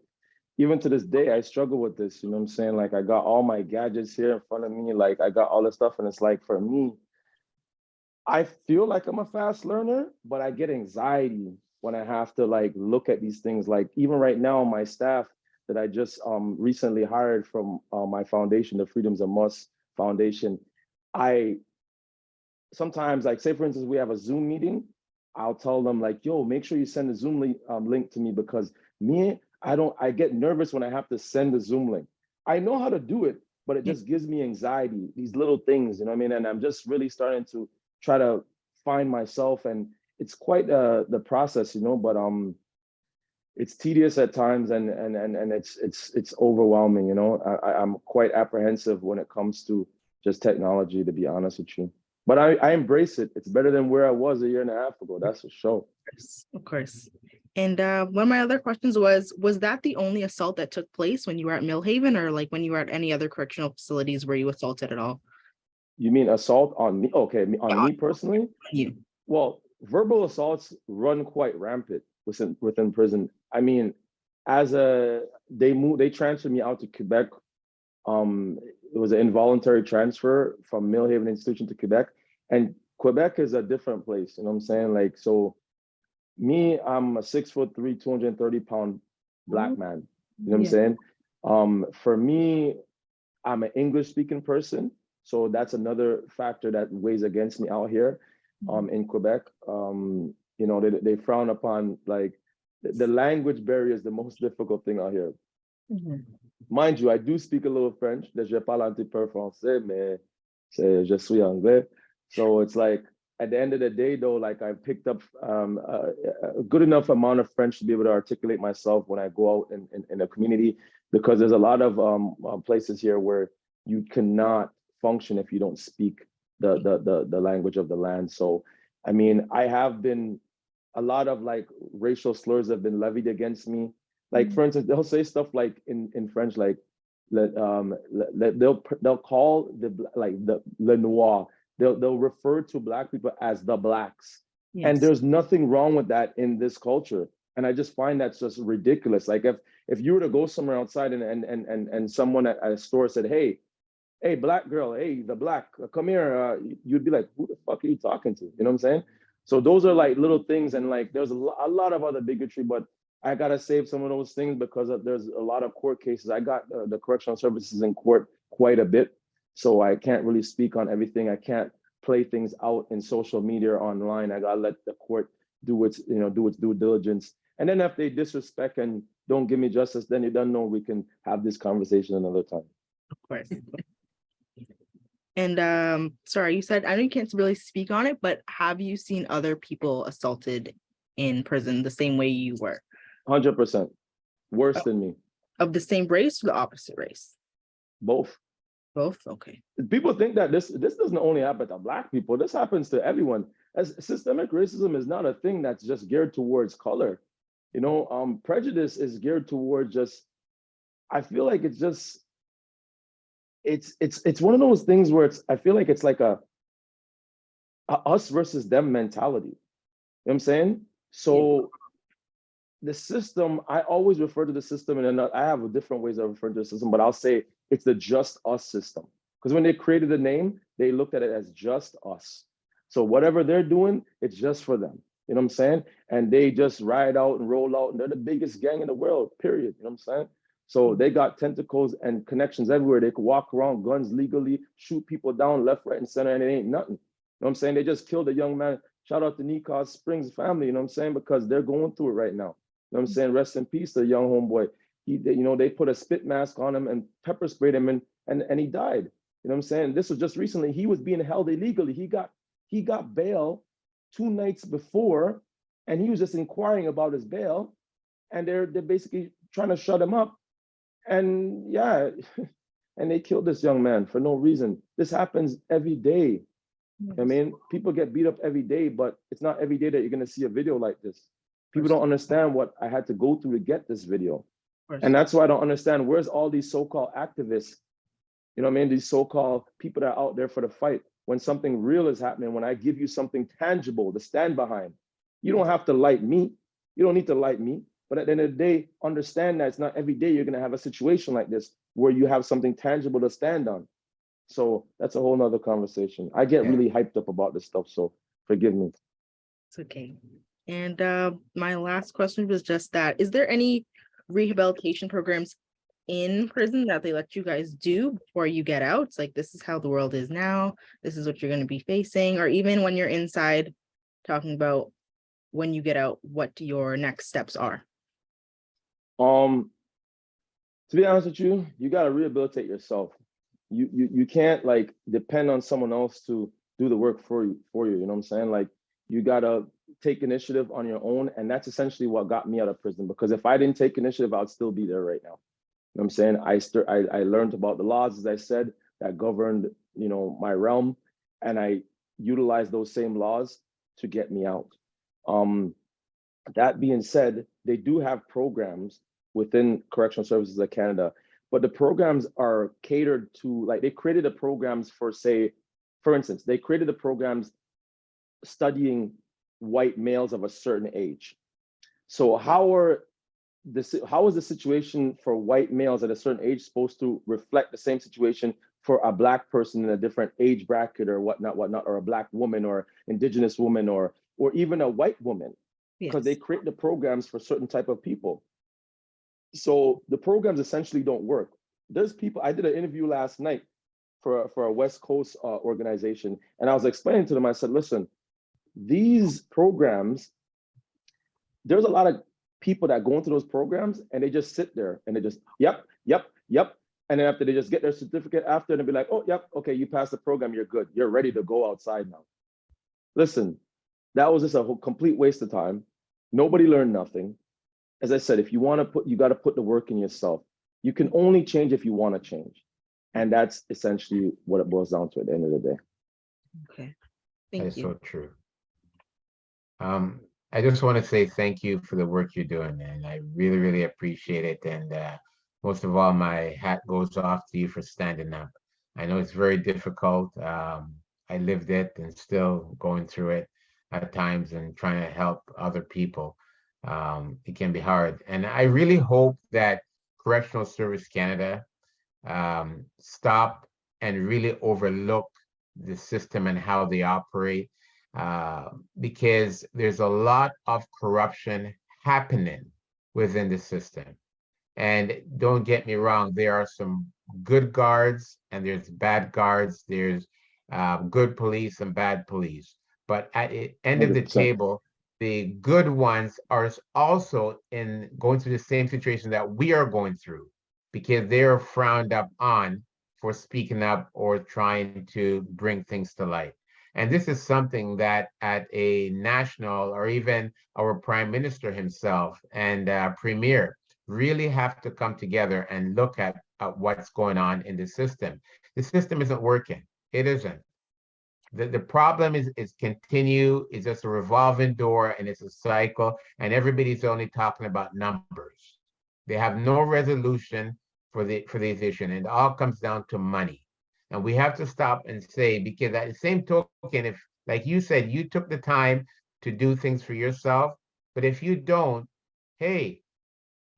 even to this day, I struggle with this, you know what I'm saying? Like, I got all my gadgets here in front of me, like I got all this stuff, and it's like, for me, I feel like I'm a fast learner, but I get anxiety when I have to look at these things. Like, even right now, my staff that I just recently hired from my foundation, the Freedoms a Must Foundation, I sometimes, say for instance, we have a Zoom meeting, I'll tell them yo, make sure you send the Zoom link to me, because I get nervous when I have to send the Zoom link. I know how to do it, but it just gives me anxiety, these little things, you know what I mean? And I'm just really starting to try to find myself, and it's quite the process, but it's tedious at times, and it's overwhelming, I'm quite apprehensive when it comes to just technology, to be honest with you. But I embrace it. It's better than where I was a year and a half ago, that's for sure. Of course. And one of my other questions was that the only assault that took place when you were at Millhaven, or when you were at any other correctional facilities where you assaulted at all? You mean assault on me? Okay, on me personally? You. Well, verbal assaults run quite rampant within prison. I mean, they transferred me out to Quebec. It was an involuntary transfer from Millhaven Institution to Quebec, and Quebec is a different place. You know what I'm saying? So me, I'm a 6'3", 230-pound Black man. You know what I'm saying? For me, I'm an English-speaking person, so that's another factor that weighs against me out here. In Quebec, they frown upon the language barrier is the most difficult thing out here. Mind you, I do speak a little French. Je parle un petit peu français, mais je suis anglais. So it's at the end of the day, though, I picked up a good enough amount of French to be able to articulate myself when I go out in the community, because there's a lot of places here where you cannot function if you don't speak the language of the land. So, I mean, I have been, a lot of like racial slurs have been levied against me. Like, for instance, they'll say stuff like in French, like, they'll call the le noir, they'll refer to Black people as the Blacks. Yes. And there's nothing wrong with that in this culture. And I just find that's just ridiculous. Like, if you were to go somewhere outside and someone at a store said, hey, Black girl, hey, the Black, come here, you'd be like, who the fuck are you talking to? You know what I'm saying? So those are like little things, and like there's a lot of other bigotry, but I gotta save some of those things because there's a lot of court cases. I got the correctional services in court quite a bit, so I can't really speak on everything. I can't play things out in social media or online. I gotta let the court do its due diligence. And then if they disrespect and don't give me justice, then you don't know, we can have this conversation another time. Of course. And sorry, you said, I know you can't really speak on it, but have you seen other people assaulted in prison the same way you were? 100%. Worse than me. Of the same race or the opposite race? Both. Both? Okay. People think that this doesn't only happen to Black people. This happens to everyone. As systemic racism is not a thing that's just geared towards color. You know, prejudice is geared towards just, I feel like it's just, it's one of those things where I feel like it's like a us versus them mentality. You know what I'm saying? So the system, I always refer to the system, and I have different ways of referring to the system, but I'll say it's the just us system. Because when they created the name, they looked at it as just us. So whatever they're doing, it's just for them. You know what I'm saying? And they just ride out and roll out, and they're the biggest gang in the world, period. You know what I'm saying? So they got tentacles and connections everywhere. They could walk around guns legally, shoot people down left, right, and center, and it ain't nothing. You know what I'm saying? They just killed a young man. Shout out to Nikas Springs family, you know what I'm saying? Because they're going through it right now. You know what I'm saying? Rest in peace to the young homeboy. They put a spit mask on him and pepper sprayed him, and he died. You know what I'm saying? This was just recently. He was being held illegally. He got bail 2 nights before, and he was just inquiring about his bail, and they're basically trying to shut him up. And yeah, and they killed this young man for no reason. This happens every day. I mean, people get beat up every day, but it's not every day that you're gonna see a video like this. People don't understand what I had to go through to get this video. And that's why I don't understand, where's all these so-called activists, you know what I mean? These so-called people that are out there for the fight. When something real is happening, when I give you something tangible to stand behind, you don't have to like me. You don't need to like me. But at the end of the day, understand that it's not every day you're gonna have a situation like this where you have something tangible to stand on. So that's a whole nother conversation. I get really hyped up about this stuff, so forgive me. It's okay. And my last question was just that, is there any rehabilitation programs in prison that they let you guys do before you get out? It's like, this is how the world is now. This is what you're going to be facing. Or even when you're inside, talking about when you get out, what your next steps are. To be honest with you, you got to rehabilitate yourself. You can't like depend on someone else to do the work for you, you know what I'm saying? Like, you got to take initiative on your own. And that's essentially what got me out of prison, because if I didn't take initiative, I'd still be there right now. You know what I'm saying? I learned about the laws, as I said, that governed, you know, my realm, and I utilized those same laws to get me out. That being said, they do have programs within Correctional Services of Canada, but the programs are catered to, like, they created the programs for, say, for instance, they created the programs studying white males of a certain age. So how is the situation for white males at a certain age supposed to reflect the same situation for a Black person in a different age bracket or whatnot, or a Black woman or Indigenous woman or even a white woman? Because they create the programs for certain type of people. So the programs essentially don't work. There's people, I did an interview last night for a West Coast organization, and I was explaining to them, I said, listen, these programs, there's a lot of people that go into those programs and they just sit there and they just, yep. And then after they just get their certificate after, they'll be like, oh, yep, okay, you passed the program, you're good. You're ready to go outside now. Listen, that was just a whole complete waste of time. Nobody learned nothing. As I said, if you want to put, you got to put the work in yourself. You can only change if you want to change. And that's essentially what it boils down to at the end of the day. Okay, That thank is you. so true. I just want to say thank you for the work you're doing, and I really, really appreciate it. And most of all, my hat goes off to you for standing up. I know it's very difficult. I lived it and still going through it at times and trying to help other people. It can be hard. And I really hope that Correctional Service Canada stop and really overlook the system and how they operate, because there's a lot of corruption happening within the system. And don't get me wrong, there are some good guards and there's bad guards. There's good police and bad police. But at the end of the 100%. table, the good ones are also in going through the same situation that we are going through, because they're frowned up on for speaking up or trying to bring things to light. And this is something that at a national, or even our prime minister himself and premier, really have to come together and look at what's going on in the system. The system isn't working. It isn't. The problem is continue, it's just a revolving door and it's a cycle, and everybody's only talking about numbers. They have no resolution for these issues, and it all comes down to money. And we have to stop and say, because at the same token, if, like you said, you took the time to do things for yourself, but if you don't, hey,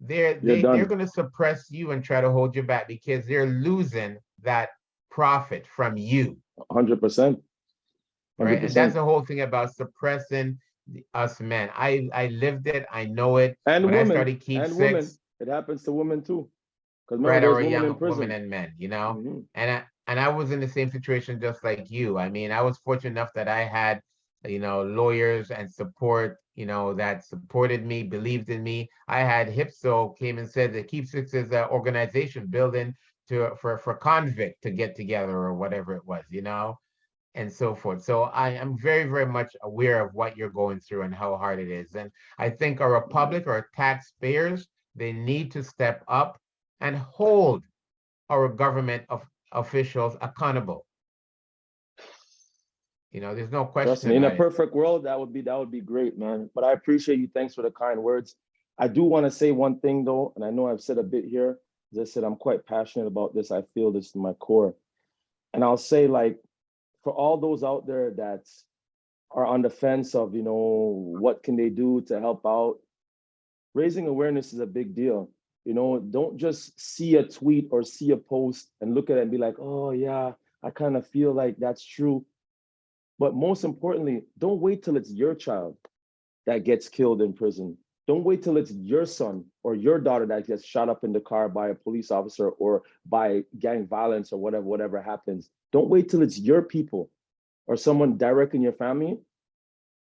they're You're they're done. going to suppress you and try to hold you back, because they're losing that profit from you. 100%. Right. And that's 100%. the whole thing about suppressing us men. I lived it. I know it. And When I women. started Keep And women. Six, It happens to women too. Because remember, right, there's our women in young women prison. and men, you know, Hmm. and I was in the same situation just like you. I mean, I was fortunate enough that I had, lawyers and support, that supported me, believed in me. I had HIPSO came and said that Keep Six is an organization building for convict to get together or whatever it was, and so forth. So I am very, very much aware of what you're going through and how hard it is. And I think our republic, our taxpayers, they need to step up and hold our government officials accountable. There's no Trust question me, in a about it. perfect world, that would be great, man. But I appreciate you. Thanks for the kind words. I do want to say one thing though, and I know I've said a bit here. As I said, I'm quite passionate about this. I feel this in my core. And I'll say, like, for all those out there that are on the fence of, what can they do to help out, raising awareness is a big deal. Don't just see a tweet or see a post and look at it and be like, oh yeah, I kind of feel like that's true. But most importantly, don't wait till it's your child that gets killed in prison. Don't wait till it's your son or your daughter that gets shot up in the car by a police officer or by gang violence or whatever happens. Don't wait till it's your people or someone direct in your family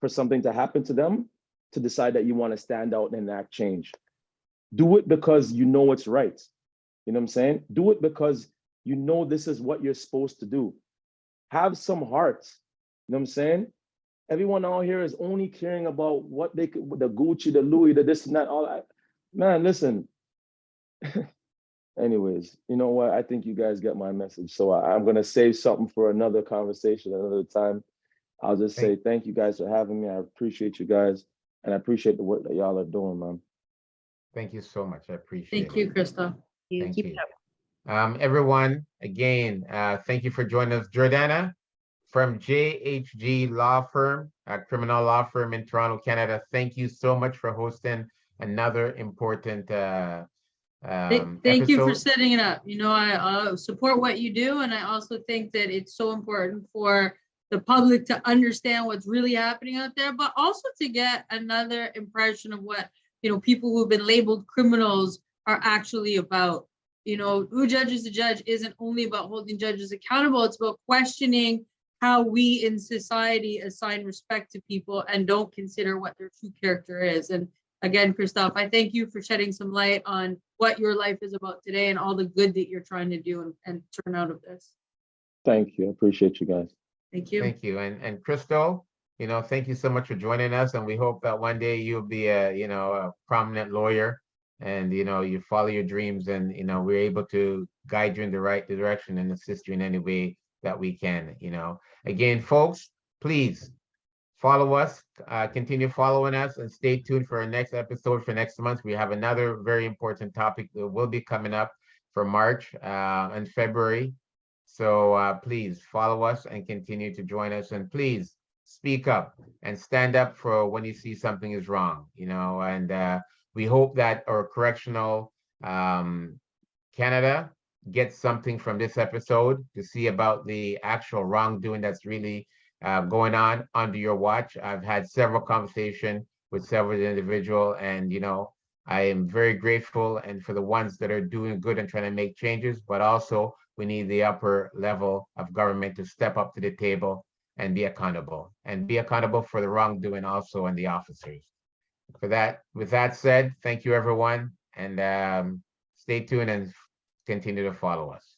for something to happen to them to decide that you want to stand out and enact change. Do it because you know it's right. You know what I'm saying? Do it because you know this is what you're supposed to do. Have some heart. You know what I'm saying? Everyone out here is only caring about what they could, the Gucci, the Louis, the this and that, all that. Man, listen. Anyways, you know what? I think you guys get my message. So I'm going to save something for another conversation another time. I'll just say thank you guys for having me. I appreciate you guys. And I appreciate the work that y'all are doing, man. Thank you so much. I appreciate Thank you, Christophe. You Thank keep you. it up. Everyone, again, thank you for joining us. Jordana from JHG Law Firm, a criminal law firm in Toronto, Canada. Thank you so much for hosting another important Thank you for episode. setting it up. I support what you do, and I also think that it's so important for the public to understand what's really happening out there, but also to get another impression of what people who've been labeled criminals are actually about. Who judges the judge isn't only about holding judges accountable, it's about questioning how we in society assign respect to people and don't consider what their true character is. And again, Christophe, I thank you for shedding some light on what your life is about today and all the good that you're trying to do and turn out of this. Thank you. I appreciate you guys. Thank you. Thank you. And Crystal, thank you so much for joining us. And we hope that one day you'll be a prominent lawyer, and you follow your dreams, and we're able to guide you in the right direction and assist you in any way that we can, Again, folks, please follow us, continue following us, and stay tuned for our next episode for next month. We have another very important topic that will be coming up for March and February. So please follow us and continue to join us. And please speak up and stand up for when you see something is wrong, and we hope that our correctional Canada gets something from this episode to see about the actual wrongdoing that's really going on under your watch. I've had several conversations with several individuals, and I am very grateful, and for the ones that are doing good and trying to make changes, but also we need the upper level of government to step up to the table and be accountable for the wrongdoing also, and the officers. With that said, thank you everyone, and stay tuned and continue to follow us.